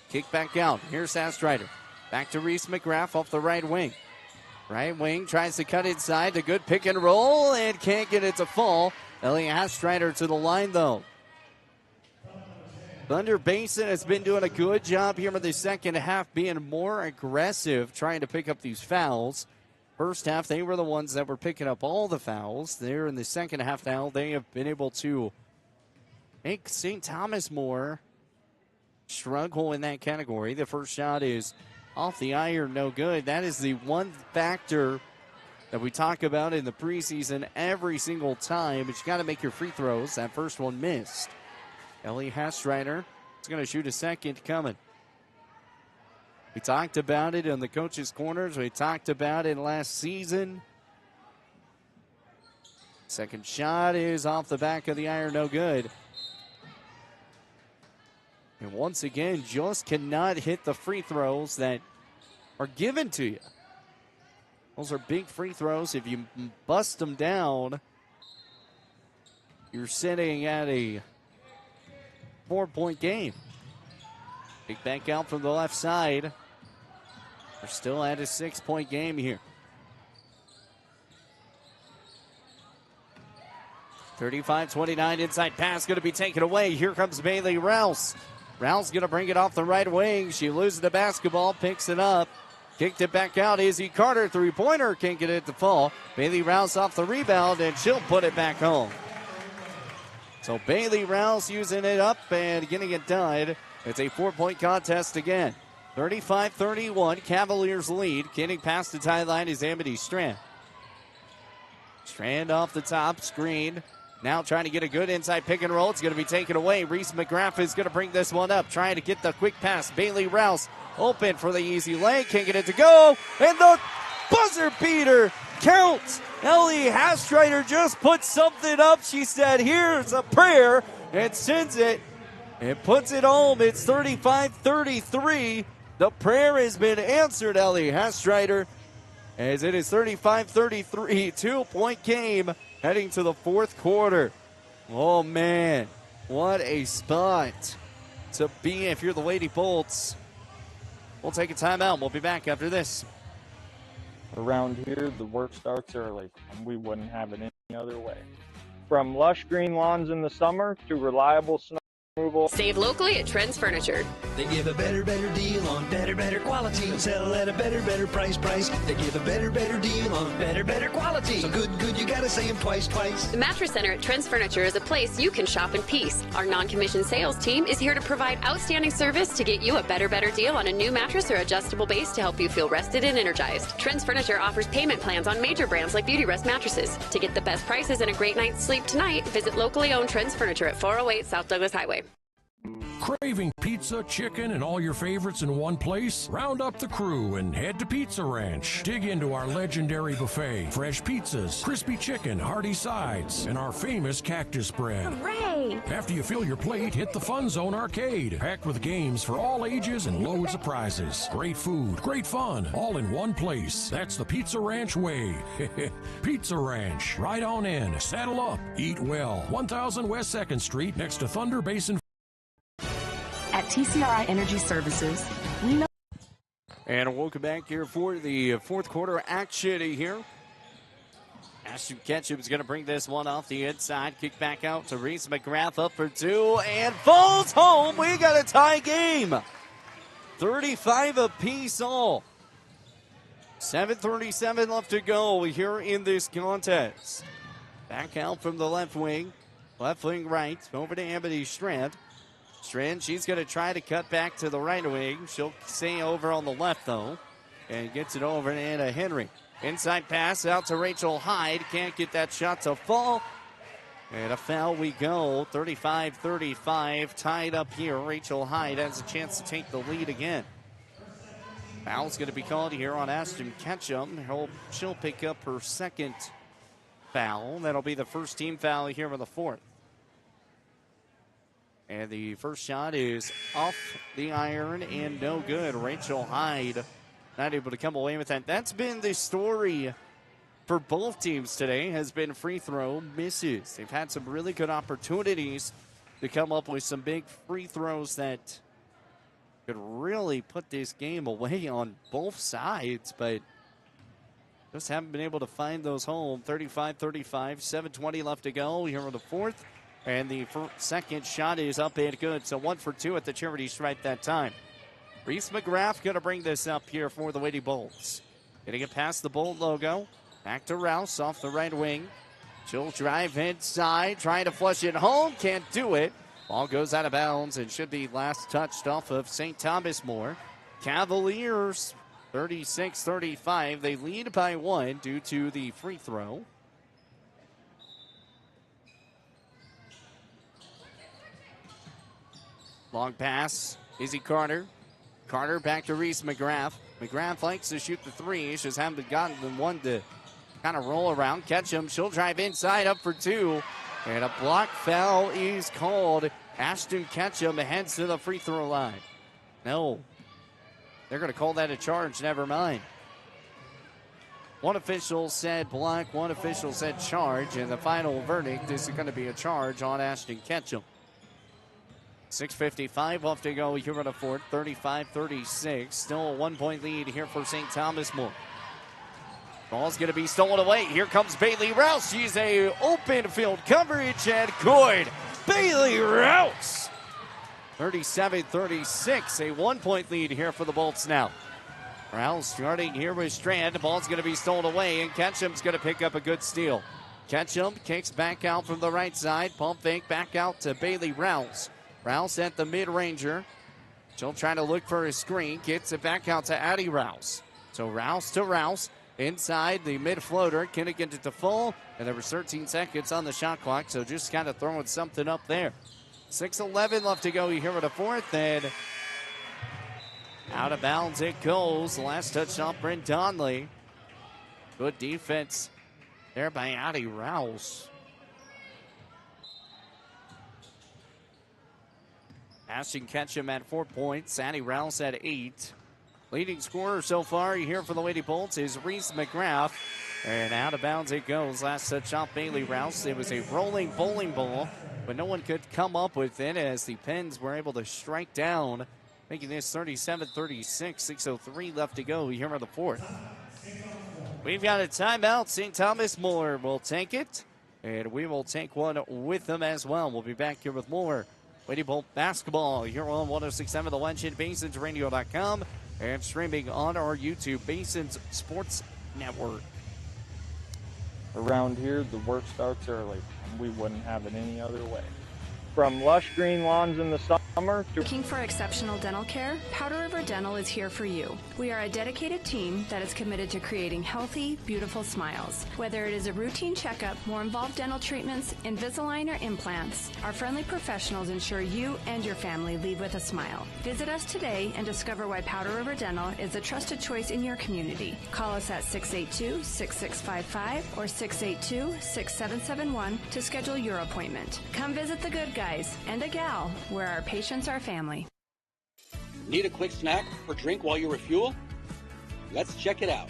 Kick back out. Here's Hastrider. Back to Reese McGrath off the right wing. Right wing tries to cut inside. A good pick and roll and can't get it to fall. Ellie Hastrider to the line though. Thunder Basin has been doing a good job here in the second half, being more aggressive, trying to pick up these fouls. First half, they were the ones that were picking up all the fouls. They're in the second half now. They have been able to make St. Thomas More struggle in that category. The first shot is off the iron, no good. That is the one factor that we talk about in the preseason every single time, but you got to make your free throws. That first one missed. Ellie Hastrider is going to shoot a second coming. We talked about it in the coaches' corners. We talked about it last season. Second shot is off the back of the iron, no good. And once again, just cannot hit the free throws that are given to you. Those are big free throws. If you bust them down, you're sitting at a 4-point game. Kick back out from the left side. We're still at a 6-point game here. 35-29 inside pass going to be taken away. Here comes Bailey Rouse. Rouse going to bring it off the right wing. She loses the basketball, picks it up. Kicked it back out. Izzy Carter, three-pointer, can't get it to fall. Bailey Rouse off the rebound, and she'll put it back home. So Bailey Rouse using it up and getting it done. It's a 4-point contest again. 35-31, Cavaliers lead. Getting past the tie line is Amity Strand. Strand off the top, screen. Now trying to get a good inside pick and roll. It's going to be taken away. Reese McGrath is going to bring this one up. Trying to get the quick pass. Bailey Rouse open for the easy lay. Can't get it to go. And the buzzer beater counts. Ellie Hastrider just put something up. She said, here's a prayer. And sends it. And puts it home. It's 35-33. The prayer has been answered, Ellie Hastrider. As it is 35-33. 2-point game. Heading to the fourth quarter. Oh, man. What a spot to be if you're the Lady Bolts. We'll take a timeout. We'll be back after this. Around here, the work starts early, and we wouldn't have it any other way. From lush green lawns in the summer to reliable snow removal. Save locally at Trends Furniture. They give a better deal on better quality. Sell at a better price. They give a better deal on better quality. So good, you gotta say them twice. The Mattress Center at Trends Furniture is a place you can shop in peace. Our non-commissioned sales team is here to provide outstanding service to get you a better deal on a new mattress or adjustable base to help you feel rested and energized. Trends Furniture offers payment plans on major brands like Beauty Rest mattresses. To get the best prices and a great night's sleep tonight, visit locally owned Trends Furniture at 408 South Douglas Highway. Craving pizza, chicken, and all your favorites in one place? Round up the crew and head to Pizza Ranch. Dig into our legendary buffet. Fresh pizzas, crispy chicken, hearty sides, and our famous cactus bread. Hooray! After you fill your plate, hit the Fun Zone Arcade. Packed with games for all ages and loads of prizes. Great food, great fun, all in one place. That's the Pizza Ranch way. Pizza Ranch. Right on in. Saddle up. Eat well. 1000 West 2nd Street next to Thunder Basin. At TCRI Energy Services, we know. And welcome back here for the fourth quarter action here. Ashton Ketchum is going to bring this one off the inside. Kick back out to Reese McGrath, up for two, and falls home. We got a tie game. 35 apiece all. 7:37 left to go here in this contest. Back out from the left wing right, over to Amity Strand. Strand, she's going to try to cut back to the right wing. She'll stay over on the left, though, and gets it over to Anna Henry. Inside pass out to Rachel Hyde. Can't get that shot to fall. And a foul we go. 35-35. Tied up here. Rachel Hyde has a chance to take the lead again. Foul's going to be called here on Ashton Ketchum. She'll pick up her second foul. That'll be the first team foul here in the fourth. And the first shot is off the iron and no good. Rachel Hyde not able to come away with that. That's been the story for both teams today, has been free throw misses. They've had some really good opportunities to come up with some big free throws that could really put this game away on both sides, but just haven't been able to find those home. 35-35, 7:20 left to go here in the fourth. And the second shot is up and good. So 1 for 2 at the charity stripe that time. Reese McGrath going to bring this up here for the Lady Bolts. Getting it past the Bolt logo. Back to Rouse off the right wing. She'll drive inside, trying to flush it home. Can't do it. Ball goes out of bounds and should be last touched off of St. Thomas More. Cavaliers 36-35. They lead by 1 due to the free throw. Long pass, Izzy Carter. Carter back to Reese McGrath. McGrath likes to shoot the three. She just haven't gotten the one to kind of roll around. Ketchum, she'll drive inside, up for 2. And a block foul is called. Ashton Ketchum heads to the free throw line. No. They're going to call that a charge. Never mind. One official said block, one official said charge, and the final verdict is going to be a charge on Ashton Ketchum. 6:55 left to go here in the fourth, 35-36. Still a 1-point lead here for St. Thomas More. Ball's going to be stolen away. Here comes Bailey Rouse. She's a open field coverage and good. Bailey Rouse. 37-36, a 1-point lead here for the Bolts now. Rouse starting here with Strand. The ball's going to be stolen away, and Ketchum's going to pick up a good steal. Ketchum kicks back out from the right side. Pump fake back out to Bailey Rouse. Rouse at the mid-ranger. She'll try to look for a screen. Gets it back out to Addie Rouse. So Rouse to Rouse. Inside the mid-floater. Couldn't get it to fall. And there was 13 seconds on the shot clock. So just kind of throwing something up there. 6:11 left to go here in the fourth. And out of bounds it goes. Last touch off Brent Donley. Good defense there by Addie Rouse. Ashton Ketchum at 4 points. Addie Rouse at 8. Leading scorer so far here for the Lady Bolts is Reese McGrath. And out of bounds it goes. Last touch off Bailey Rouse. It was a rolling bowling ball, but no one could come up with it as the Pens were able to strike down, making this 37-36. 6:03 left to go here in the fourth. We've got a timeout. St. Thomas More will take it, and we will take one with them as well. We'll be back here with more Lady Bolt basketball here on 106.7 The Legend, BasinsRadio.com, and streaming on our YouTube, Basins Sports Network. Around here, the work starts early, and we wouldn't have it any other way. From lush green lawns in the summer to... Looking for exceptional dental care? Powder River Dental is here for you. We are a dedicated team that is committed to creating healthy, beautiful smiles. Whether it is a routine checkup, more involved dental treatments, Invisalign, or implants, our friendly professionals ensure you and your family leave with a smile. Visit us today and discover why Powder River Dental is a trusted choice in your community. Call us at 682-6655 or 682-6771 to schedule your appointment. Come visit the good guys and a gal, where our patients are family. Need a quick snack or drink while you refuel? Let's check it out.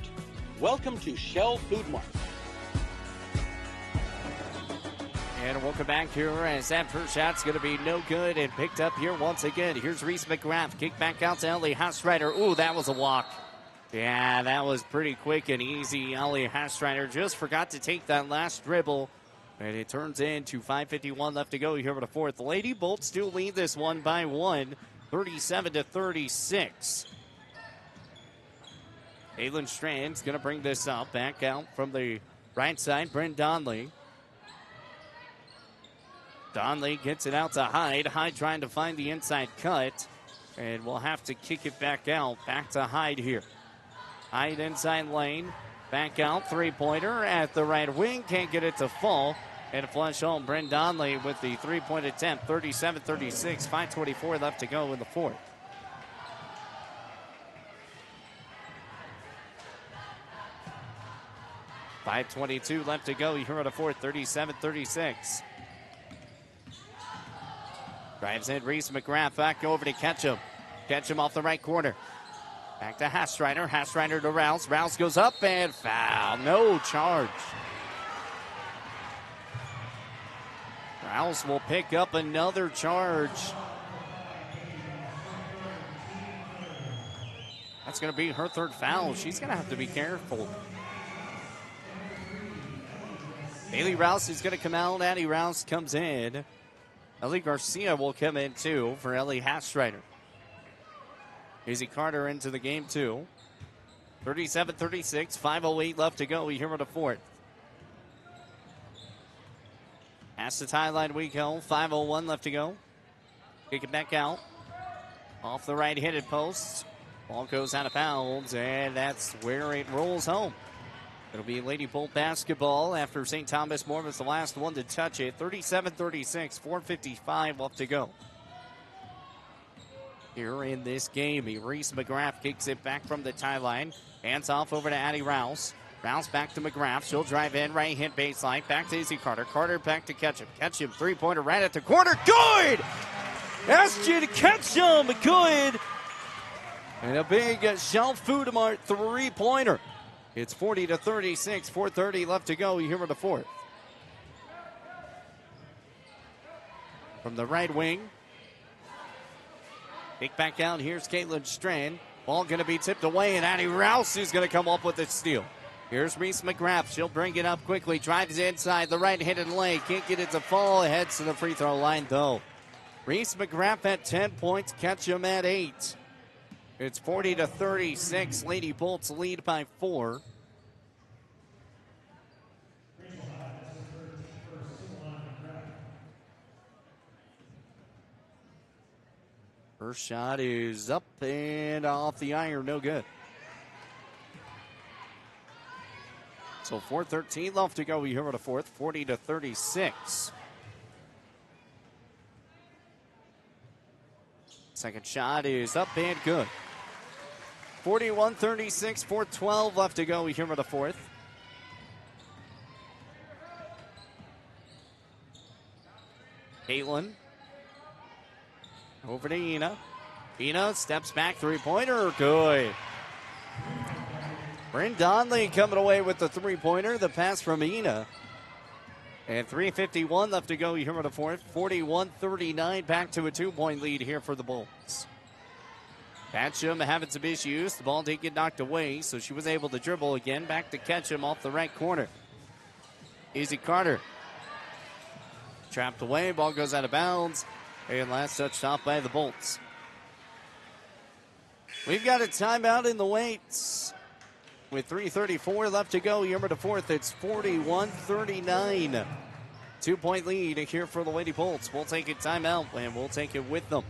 Welcome to Shell Food Mart. And welcome back here as that first shot's going to be no good and picked up here once again. Here's Reese McGrath. Kick back out to Ellie Hastreiter. Ooh, that was a walk. Yeah, that was pretty quick and easy. Ellie Hastreiter just forgot to take that last dribble. And it turns into 5:51 left to go here in the fourth. The Lady Bolts still lead this one by 1, 37-36. Aylin Strand's going to bring this up. Back out from the right side, Brent Donley. Donley gets it out to Hyde. Hyde trying to find the inside cut. And we'll have to kick it back out. Back to Hyde here. Hyde inside lane. Back out. Three-pointer at the right wing. Can't get it to fall. And flush home. Bryn Donley with the three-point attempt. 37-36. 5:24 left to go in the fourth. .522 left to go here in the fourth. 37-36. Drives in Reese McGrath. Back over to Ketchum. Ketchum off the right corner. Back to Hastreiter. Hastreiter to Rouse. Rouse goes up and foul. No charge. Rouse will pick up another charge. That's going to be her third foul. She's going to have to be careful. Bailey Rouse is going to come out. Addie Rouse comes in. Ellie Garcia will come in too for Ellie Hastreiter. Izzy Carter into the game too. 37-36, 5:08 left to go here in the fourth. Past the tie line we go. 5:01 left to go. Kick it back out. Off the right-handed post. Ball goes out of bounds, and that's where it rolls home. It'll be Lady Bolt basketball after St. Thomas More was the last one to touch it. 37-36, 4:55 left to go. Here in this game, Reese McGrath kicks it back from the tie line. Hands off over to Addie Rouse. Rouse back to McGrath. She'll drive in, right hit baseline. Back to Izzy Carter. Carter back to Ketchum. Ketchum, three-pointer right at the corner. Good! Ashton Ketchum, good! And a big Shell Food Mart three-pointer. It's 40-36, 4:30 left to go here in the fourth. From the right wing. Kick back out. Here's Caitlin Strand. Ball going to be tipped away, and Addie Rouse is going to come up with the steal. Here's Reese McGrath. She'll bring it up quickly. Drives inside the right-handed lane. Can't get it to fall. Heads to the free throw line, though. Reese McGrath at 10 points. Ketchum at 8. It's 40-36. Lady Bolts lead by 4. First shot is up and off the iron. No good. So 4:13 left to go here in the fourth. 40-36. Second shot is up and good. 41-36, 4:12 left to go here in the fourth. Caitlin. Over to Ina. Ina steps back, three-pointer, good. Bryn Donley coming away with the three-pointer. The pass from Ina. And 3:51 left to go here in the fourth. 41-39, back to a two-point lead here for the Bolts. Ketchum having some issues. The ball did get knocked away, so she was able to dribble again. Back to Ketchum off the right corner. Izzy Carter. Trapped away, ball goes out of bounds. And last touched off by the Bolts. We've got a timeout in the weights. With 3:34 left to go here in the fourth, it's 41-39. Two-point lead here for the Lady Bolts. We'll take a timeout, and we'll take it with them.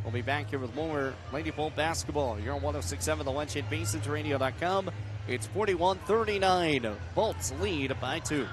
We'll be back here with more Lady Bolt basketball. You're on 106.7 The Lunch at BasinsRadio.com. It's 41-39. Bolts lead by 2.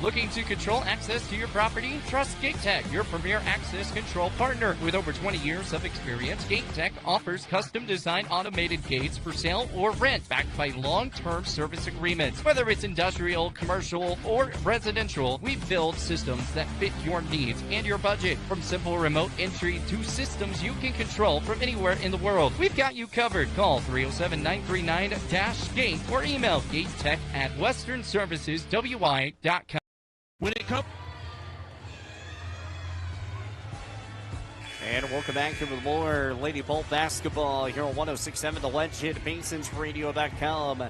Looking to control access to your property? Trust GateTech, your premier access control partner. With over 20 years of experience, GateTech offers custom designed automated gates for sale or rent, backed by long-term service agreements. Whether it's industrial, commercial, or residential, we build systems that fit your needs and your budget. From simple remote entry to systems you can control from anywhere in the world, we've got you covered. Call 307-939-GATE or email gatetech@westernserviceswi.com. When it comes. And welcome back here with more Lady Bolt basketball here on 106.7 The Legend, BasinsRadio.com.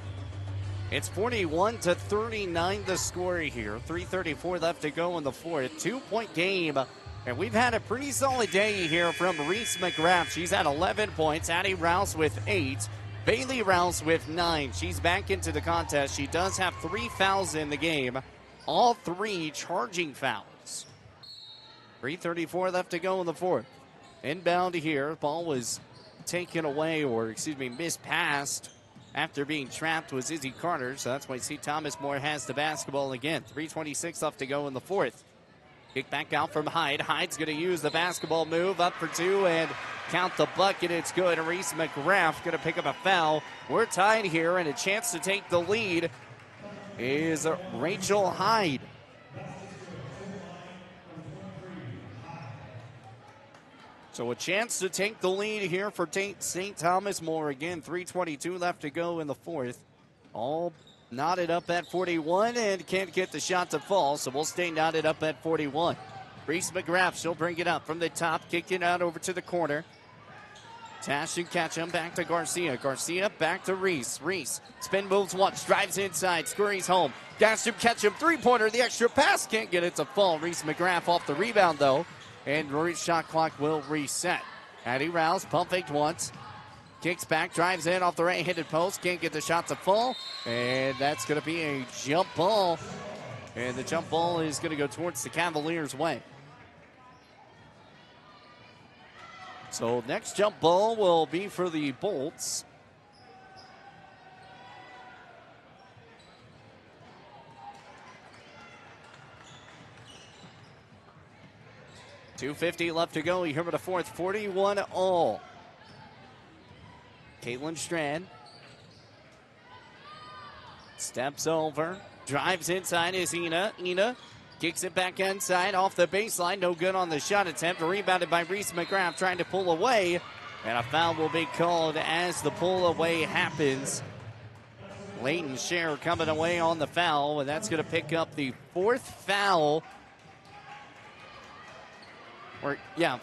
It's 41-39 the score here. 3:34 left to go in the fourth. 2-point game. And we've had a pretty solid day here from Reese McGrath. She's at 11 points. Addie Rouse with 8. Bailey Rouse with 9. She's back into the contest. She does have 3 fouls in the game. All 3 charging fouls. 3:34 left to go in the fourth. Inbound here. Ball was taken away, or mispassed after being trapped was Izzy Carter. So that's why St. Thomas More has the basketball again. 3:26 left to go in the fourth. Kick back out from Hyde. Hyde's going to use the basketball move up for two and count the bucket. It's good. Reese McGrath going to pick up a foul. We're tied here, and a chance to take the lead is Rachel Hyde. So a chance to take the lead here for St. Thomas More. Again, 3:22 left to go in the fourth. All knotted up at 41 and can't get the shot to fall, so we'll stay knotted up at 41. Reese McGrath, she'll bring it up from the top, kick it out over to the corner. Tash and Ketchum back to Garcia. Garcia back to Reese. Reese spin moves once, drives inside, scurries home. Dash and Ketchum, three-pointer, the extra pass, can't get it to fall. Reese McGrath off the rebound, though, and Rory's shot clock will reset. Addie Rouse, pump faked once. Kicks back, drives in off the right-handed post. Can't get the shot to fall. And that's going to be a jump ball. And the jump ball is going to go towards the Cavaliers' way. So next jump ball will be for the Bolts. .250 left to go. Here for the fourth, 41 all. Caitlin Strand steps over, drives inside is Ina. Ina kicks it back inside off the baseline. No good on the shot attempt. Rebounded by Reese McGrath trying to pull away. And a foul will be called as the pull away happens. Leighton Scher coming away on the foul, and that's going to pick up the fourth foul.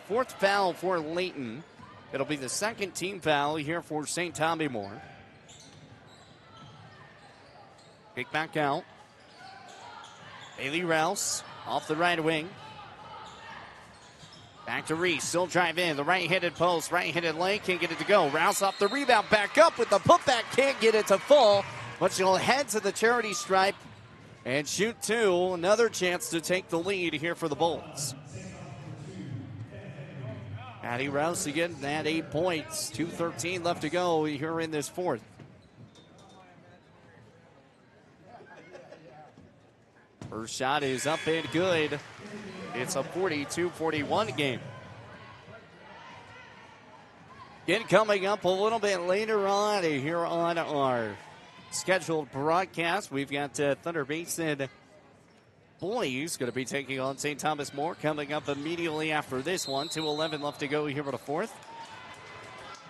Fourth foul for Leighton. It'll be the second team foul here for St. Tommy More. Kick back out. Bailey Rouse off the right wing. Back to Reese. Still drive in. The right-handed post. Right-handed lane. Can't get it to go. Rouse off the rebound. Back up with the putback. Can't get it to fall. But she'll head to the charity stripe and shoot two. Another chance to take the lead here for the Bolts. Addie Rouse again at 8 points. 2:13 left to go here in this fourth. First shot is up and good. It's a 42-41 game. Again, coming up a little bit later on here on our scheduled broadcast, we've got Thunder Basin boys going to be taking on St. Thomas More coming up immediately after this one. 2:11 left to go here for the fourth.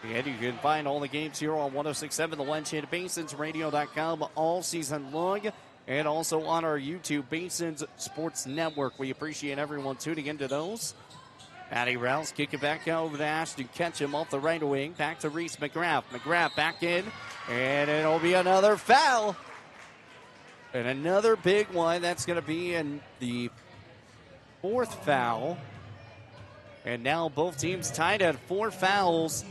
And you can find all the games here on 106.7 The Ledge and BasinsRadio.com all season long, and also on our YouTube, Basins Sports Network. We appreciate everyone tuning into those. Addie Rouse kick it back over to Ashton Ketchum off the right wing. Back to Reese McGrath. McGrath back in, and it'll be another foul. And another big one. That's going to be in the fourth foul. And now both teams tied at 4 fouls.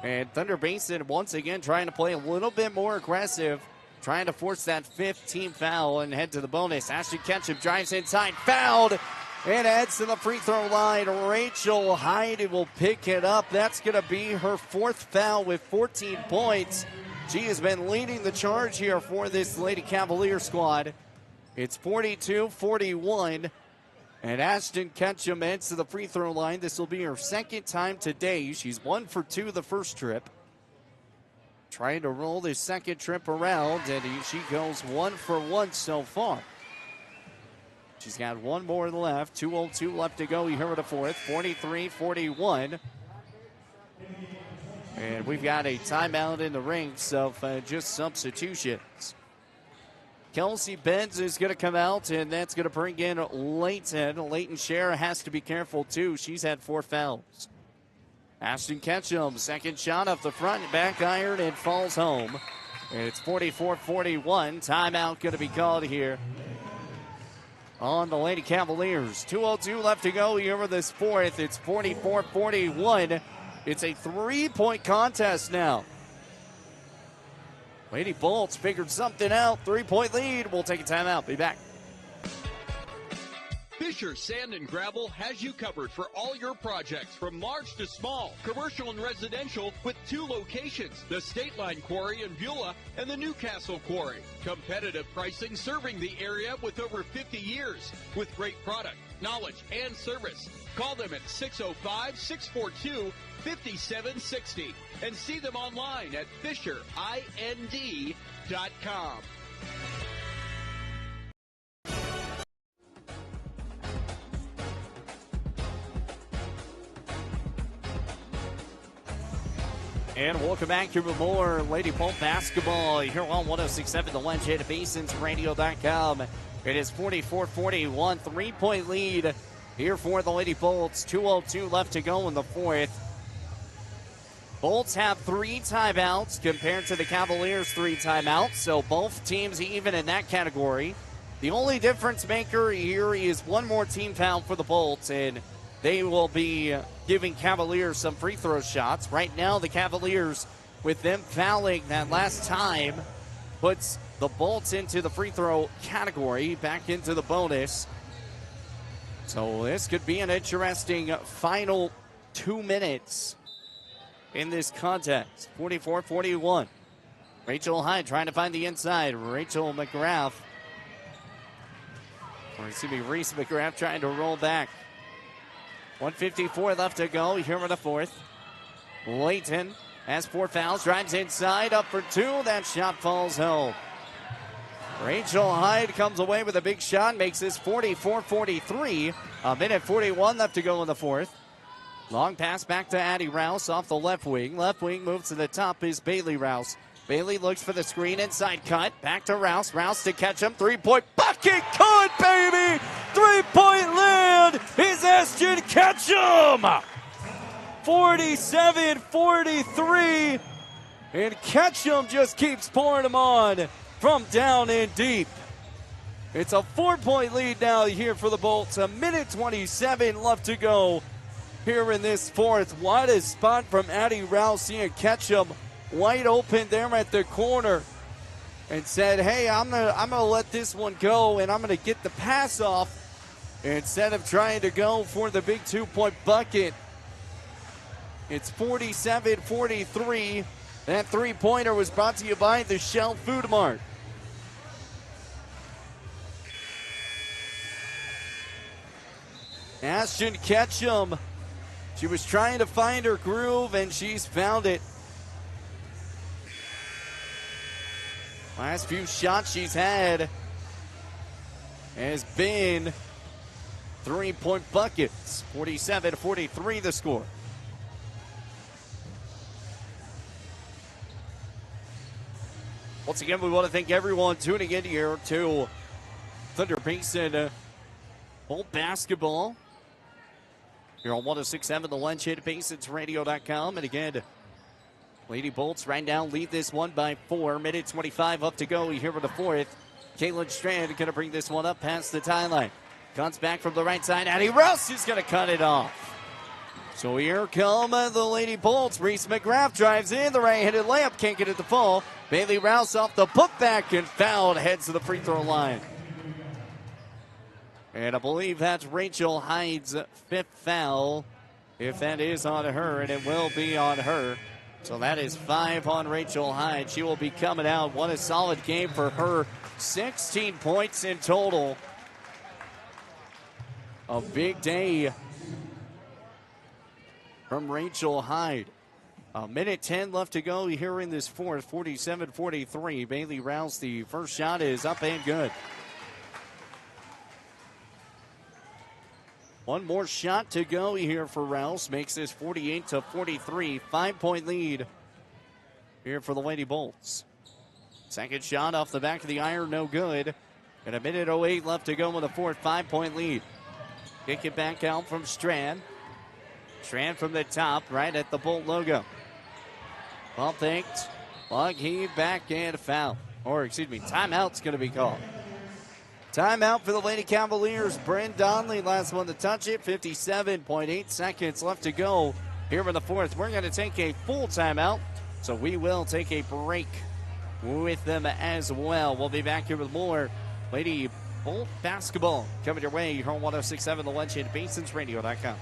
And Thunder Basin once again trying to play a little bit more aggressive, trying to force that 5th team foul and head to the bonus. Ashton Ketchum drives inside, fouled, and heads to the free throw line. Rachel Hyde will pick it up. That's going to be her 4th foul with 14 points. She has been leading the charge here for this Lady Cavalier squad. It's 42-41, and Ashton Ketchum heads to the free throw line. This will be her 2nd time today. She's 1 for 2 the first trip. Trying to roll this 2nd trip around, and she goes 1 for 1 so far. She's got one more left. 2:02 left to go here in the fourth. 43-41. And we've got a timeout in the ranks of just substitutions. Kelsey Benz is going to come out, and that's going to bring in Leighton. Leighton Scher has to be careful, too. She's had 4 fouls. Ashton Ketchum, 2nd shot off the front, back iron, and falls home. And it's 44-41. Timeout going to be called here on the Lady Cavaliers. 2:02 left to go here in this fourth. It's 44-41. It's a 3-point contest now. Lady Bolts figured something out. 3-point lead. We'll take a timeout. Be back. Fisher Sand and Gravel has you covered for all your projects from large to small, commercial and residential, with 2 locations, the State Line Quarry in Beulah and the Newcastle Quarry. Competitive pricing serving the area with over 50 years, with great product, knowledge, and service. Call them at 605-642-5760 and see them online at FisherIND.com. And welcome back to more Lady Bolt basketball here on 106.7 The Ledge at BasinsRadio.com. It is 44-41, 3-point lead here for the Lady Bolts. 2:02 left to go in the fourth. Bolts have 3 timeouts compared to the Cavaliers' 3 timeouts, so both teams even in that category. The only difference maker here is one more team foul for the Bolts, and they will be giving Cavaliers some free throw shots. Right now, the Cavaliers, with them fouling that last time, puts the Bolts into the free throw category, back into the bonus. So this could be an interesting final 2 minutes in this contest. 44-41. Rachel Hyde trying to find the inside. Reese McGrath trying to roll back. 1:54 left to go here in the fourth. Layton has 4 fouls, drives inside, up for 2. That shot falls home. Rachel Hyde comes away with a big shot, makes this 44-43. 1:41 left to go in the fourth. Long pass back to Addie Rouse off the left wing. Left wing moves to the top is Bailey Rouse. Bailey looks for the screen, inside cut. Back to Rouse. Rouse to catch him. 3-point bucket. Good, baby! 3-point land is Ashton Ketchum! 47-43. And Ketchum just keeps pouring them on from down and deep. It's a 4-point lead now here for the Bolts. 1:27 left to go here in this fourth. What a spot from Addie Rouse, seeing Ketchum wide open there at the corner, and said, hey, I'm gonna let this one go, and I'm gonna get the pass off instead of trying to go for the big 2-point bucket. It's 47-43. That 3-pointer was brought to you by the Shell Food Mart. Ashton Ketchum, she was trying to find her groove, and she's found it. Last few shots she's had has been 3-point buckets. 47-43 the score. Once again, we want to thank everyone tuning in here to Thunder Basin Bolt basketball here on 106.7 The Lunch at BasinsRadio.com. And again, Lady Bolts right now lead this one by 4. 1:25 up to go here in the fourth. Caitlin Strand going to bring this one up past the tie line. Cuts back from the right side. Addie Rouse is going to cut it off. So here come the Lady Bolts. Reese McGrath drives in. The right-handed layup can't get it to fall. Bailey Rouse off the putback and fouled. Heads to the free throw line. And I believe that's Rachel Hyde's 5th foul. If that is on her, and it will be on her. So that is 5 on Rachel Hyde. She will be coming out. What a solid game for her. 16 points in total. A big day from Rachel Hyde. 1:10 left to go here in this fourth. 47-43. Bailey Rouse, the first shot is up and good. One more shot to go here for Rouse. Makes this 48-43. 5-point lead here for the Lady Bolts. Second shot off the back of the iron, no good. And 1:08 left to go with a fourth. 5-point lead. Kick it back out from Strand. Strand from the top, right at the Bolt logo. Ball faked. Lug heave, backhand foul. Or, excuse me, timeout's going to be called. Timeout for the Lady Cavaliers. Bryn Donnelly, last one to touch it. 57.8 seconds left to go here in the fourth. We're going to take a full timeout, so we will take a break with them as well. We'll be back here with more Lady Bolt basketball coming your way here on 106.7 The Legend, BasinsRadio.com.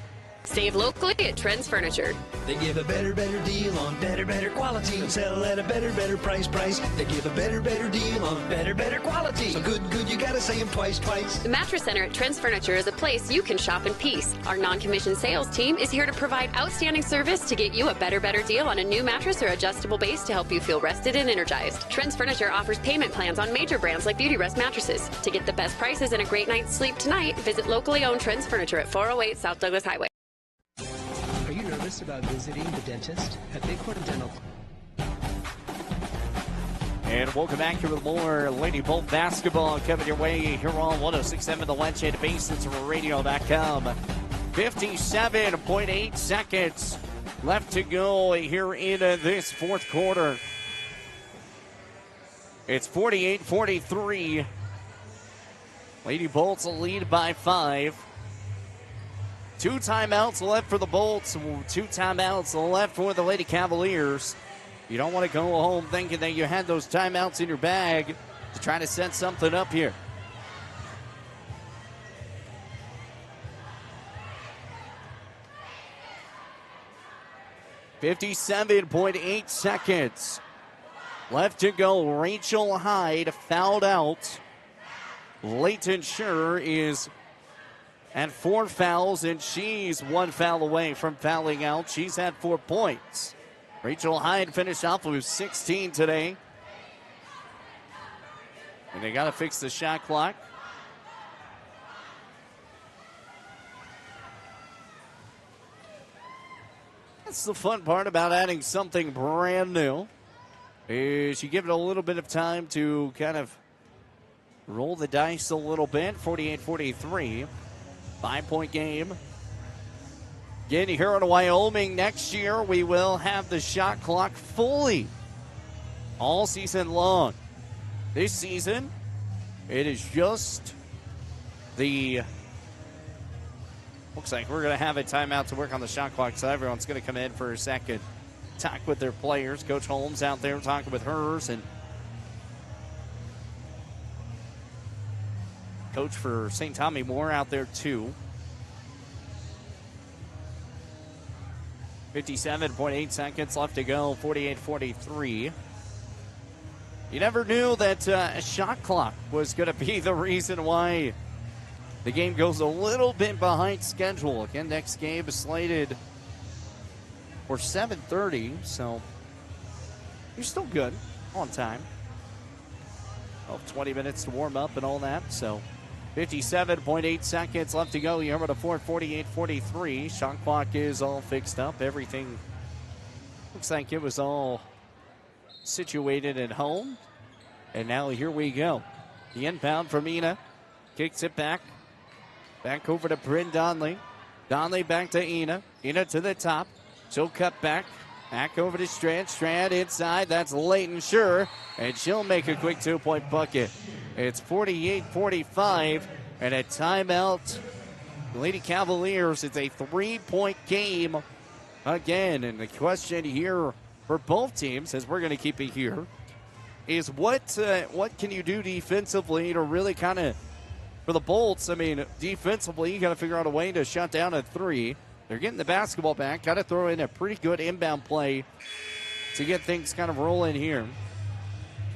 Save locally at Trends Furniture. They give a better deal on better quality. And sell at a better price. They give a better deal on better quality. So good, you gotta say them twice. The Mattress Center at Trends Furniture is a place you can shop in peace. Our non-commissioned sales team is here to provide outstanding service to get you a better deal on a new mattress or adjustable base to help you feel rested and energized. Trends Furniture offers payment plans on major brands like Beauty Rest mattresses. To get the best prices and a great night's sleep tonight, visit locally owned Trends Furniture at 408 South Douglas Highway. Are you nervous about visiting the dentist? At Bighorn Dental. And welcome back here with more Lady Bolt basketball coming your way here on 106.7 The Legend, BasinsRadio.com. 57.8 seconds left to go here in this fourth quarter. It's 48-43. Lady Bolts lead by 5. 2 timeouts left for the Bolts, 2 timeouts left for the Lady Cavaliers. You don't want to go home thinking that you had those timeouts in your bag to try to set something up here. .8 seconds left to go. Rachel Hyde fouled out. Leighton Schur is at 4 fouls, and she's 1 foul away from fouling out. She's had 4 points. Rachel Hyde finished off with 16 today. And they got to fix the shot clock. That's the fun part about adding something brand new, is you give it a little bit of time to kind of roll the dice a little bit. 48-43. 5-point game. Again, here in Wyoming next year, we will have the shot clock fully all season long. This season, it is just the... Looks like we're going to have a timeout to work on the shot clock, so everyone's going to come in for a second, talk with their players. Coach Holmes out there talking with hers, and coach for St. Tommy Moore out there too. 57.8 seconds left to go. 48-43. You never knew that a shot clock was going to be the reason why the game goes a little bit behind schedule. Again, next game is slated for 7:30, so you're still good on time. 20 minutes to warm up and all that, so 57.8 seconds left to go. You're over to 48-43. Shot clock is all fixed up. Everything looks like it was all situated at home. And now here we go. The inbound from Ina. Kicks it back. Back over to Bryn Donley. Donley back to Ina. Ina to the top. She'll cut back. Back over to Strand. Strand inside. That's Leighton Schur. And she'll make a quick 2-point bucket. It's 48-45 and a timeout. The Lady Cavaliers, it's a 3-point game again. And the question here for both teams, as we're going to keep it here, is what can you do defensively to really kind of, for the Bolts, I mean, defensively, you got to figure out a way to shut down a 3. They're getting the basketball back. Got to throw in a pretty good inbound play to get things kind of rolling here.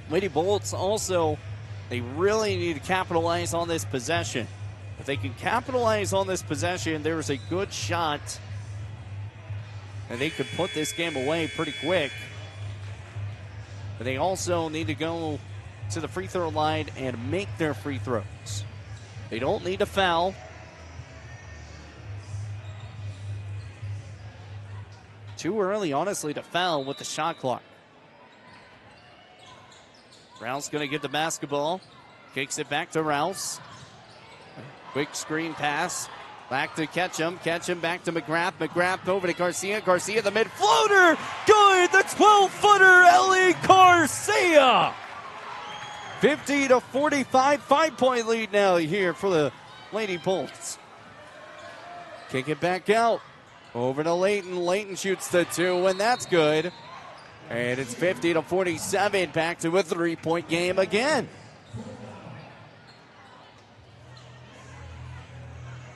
Lady Bolts also, they really need to capitalize on this possession. If they can capitalize on this possession, there's a good shot, and they could put this game away pretty quick. But they also need to go to the free throw line and make their free throws. They don't need a foul. Too early, honestly, to foul with the shot clock. Rouse going to get the basketball. Kicks it back to Rouse. Quick screen pass. Back to Ketchum. Ketchum back to McGrath. McGrath over to Garcia. Garcia the mid floater. Good. The 12-footer. Ellie Garcia. 50-45. 5-point lead now here for the Lady Bolts. Kick it back out. Over to Leighton. Leighton shoots the 2, and that's good. And it's 50-47. Back to a 3-point game again.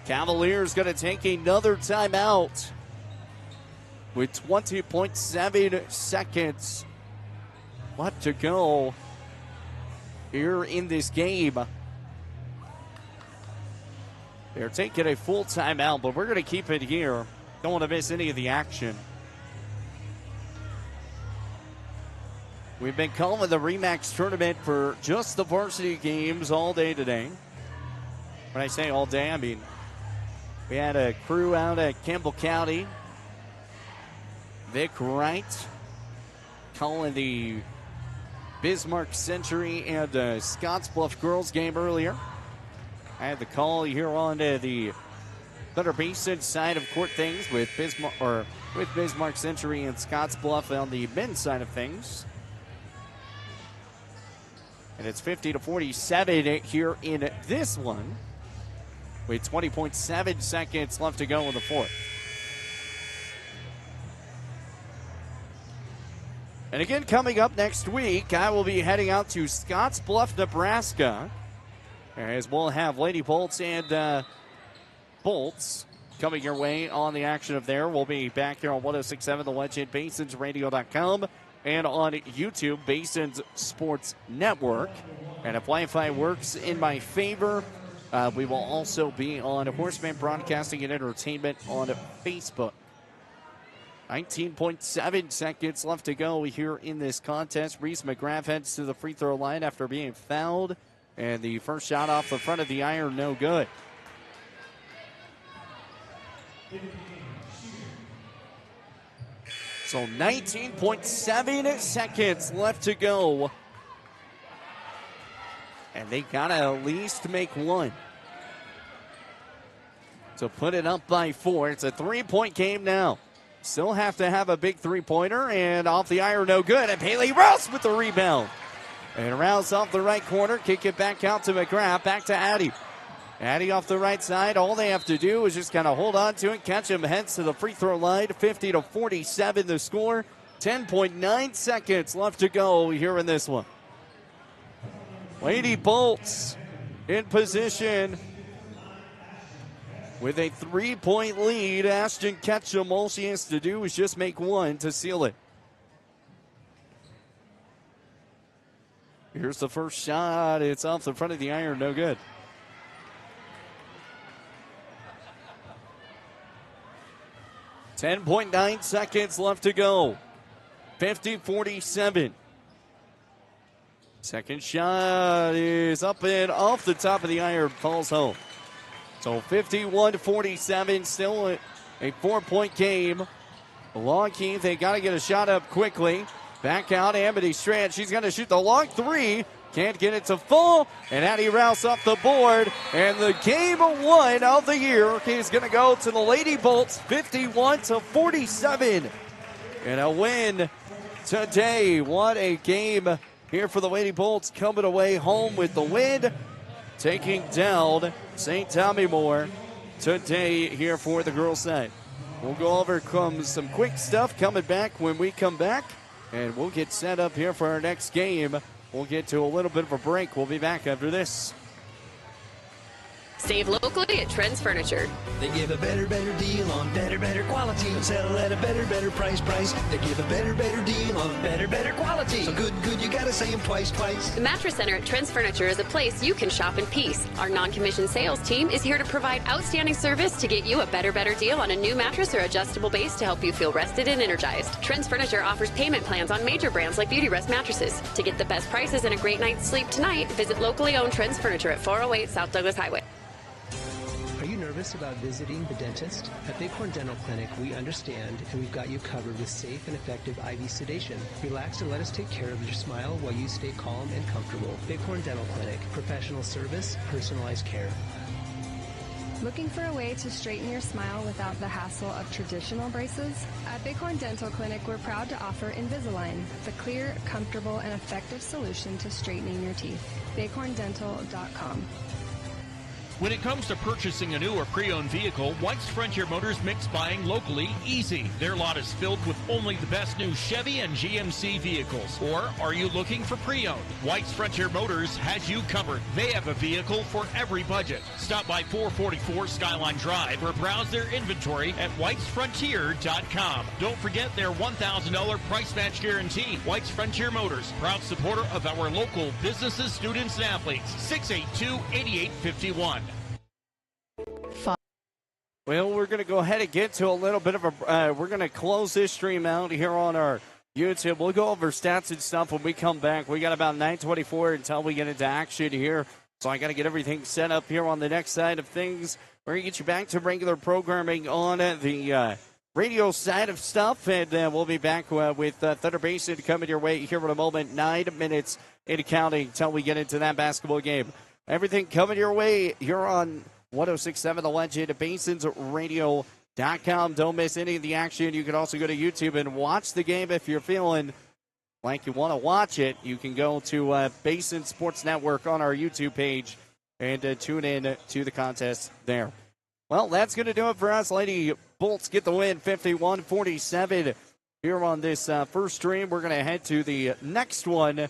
Cavaliers going to take another timeout with 20.7 seconds left to go here in this game. They're taking a full timeout, but we're going to keep it here. Don't want to miss any of the action. We've been calling the REMAX tournament for just the varsity games all day today. When I say all day, I mean we had a crew out at Campbell County. Vic Wright calling the Bismarck Century and Scottsbluff girls game earlier. I had the call here on the Thunder Basin side of court things with Bismarck Century and Scottsbluff on the men's side of things. And it's 50-47 here in this one with 20.7 seconds left to go in the fourth. And again, coming up next week, I will be heading out to Scottsbluff, Nebraska, as we'll have Lady Bolts and Bolts coming your way on the action of there. We'll be back here on 106.7 The Legend, BasinsRadio.com, and on YouTube, Basin's Sports Network. And if Wi-Fi works in my favor, we will also be on Horseman Broadcasting and Entertainment on Facebook. 19.7 seconds left to go here in this contest. Reese McGrath heads to the free throw line after being fouled. And the first shot off the front of the iron, no good. So 19.7 seconds left to go. And they got to at least make one to put it up by 4. It's a 3-point game now. Still have to have a big three-pointer, and off the iron, no good. And Haley Rouse with the rebound. And Rouse off the right corner, kick it back out to McGrath, back to Addy. Addy off the right side. All they have to do is just kind of hold on to it, catch him, heads to the free throw line. 50-47 the score. 10.9 seconds left to go here in this one. Lady Bolts in position with a 3-point lead. Ashton Ketchum, all she has to do is just make one to seal it. Here's the first shot. It's off the front of the iron, no good. .9 seconds left to go. 50-47. Second shot is up and off the top of the iron, falls home. So 51-47, still a 4-point game. Long Keith, they got to get a shot up quickly. Back out, Amity Strand. She's going to shoot the long three. Can't get it to full. And Addie Rouse off the board. And the game one of the year is going to go to the Lady Bolts, 51-47. And a win today. What a game here for the Lady Bolts, coming away home with the win, taking down St. Tommy Moore today here for the girls' side. We'll go over some quick stuff coming back when we come back, and we'll get set up here for our next game. We'll get to a little bit of a break. We'll be back after this. Save locally at Trends Furniture. They give a better deal on better quality. And sell at a better price. They give a better deal on better quality. So good, you gotta say them twice. The Mattress Center at Trends Furniture is a place you can shop in peace. Our non-commissioned sales team is here to provide outstanding service to get you a better deal on a new mattress or adjustable base to help you feel rested and energized. Trends Furniture offers payment plans on major brands like Beauty Rest mattresses. To get the best prices and a great night's sleep tonight, visit locally owned Trends Furniture at 408 South Douglas Highway. Are you nervous about visiting the dentist? At Bighorn Dental Clinic, we understand and we've got you covered with safe and effective IV sedation. Relax and let us take care of your smile while you stay calm and comfortable. Bighorn Dental Clinic, professional service, personalized care. Looking for a way to straighten your smile without the hassle of traditional braces? At Bighorn Dental Clinic, we're proud to offer Invisalign, the clear, comfortable, and effective solution to straightening your teeth. BighornDental.com. When it comes to purchasing a new or pre-owned vehicle, White's Frontier Motors makes buying locally easy. Their lot is filled with only the best new Chevy and GMC vehicles. Or are you looking for pre-owned? White's Frontier Motors has you covered. They have a vehicle for every budget. Stop by 444 Skyline Drive or browse their inventory at whitesfrontier.com. Don't forget their $1,000 price match guarantee. White's Frontier Motors, proud supporter of our local businesses, students, and athletes. 682-8851. Well, we're going to go ahead and get to a little bit of a we're going to close this stream out here on our YouTube. We'll go over stats and stuff when we come back. We got about 9:24 until we get into action here. So I got to get everything set up here on the next side of things. We're going to get you back to regular programming on the radio side of stuff. And we'll be back with Thunder Basin coming your way here in a moment. 9 minutes in counting until we get into that basketball game. Everything coming your way here on 106.7 The Legend, BasinsRadio.com. Don't miss any of the action. You can also go to YouTube and watch the game if you're feeling like you want to watch it. You can go to Basin Sports Network on our YouTube page and tune in to the contest there. Well, that's going to do it for us. Lady Bolts get the win, 51-47 here on this first stream. We're going to head to the next one.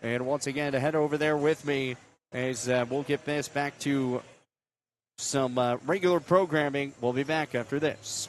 And once again, to head over there with me as we'll get this back to some regular programming. We'll be back after this.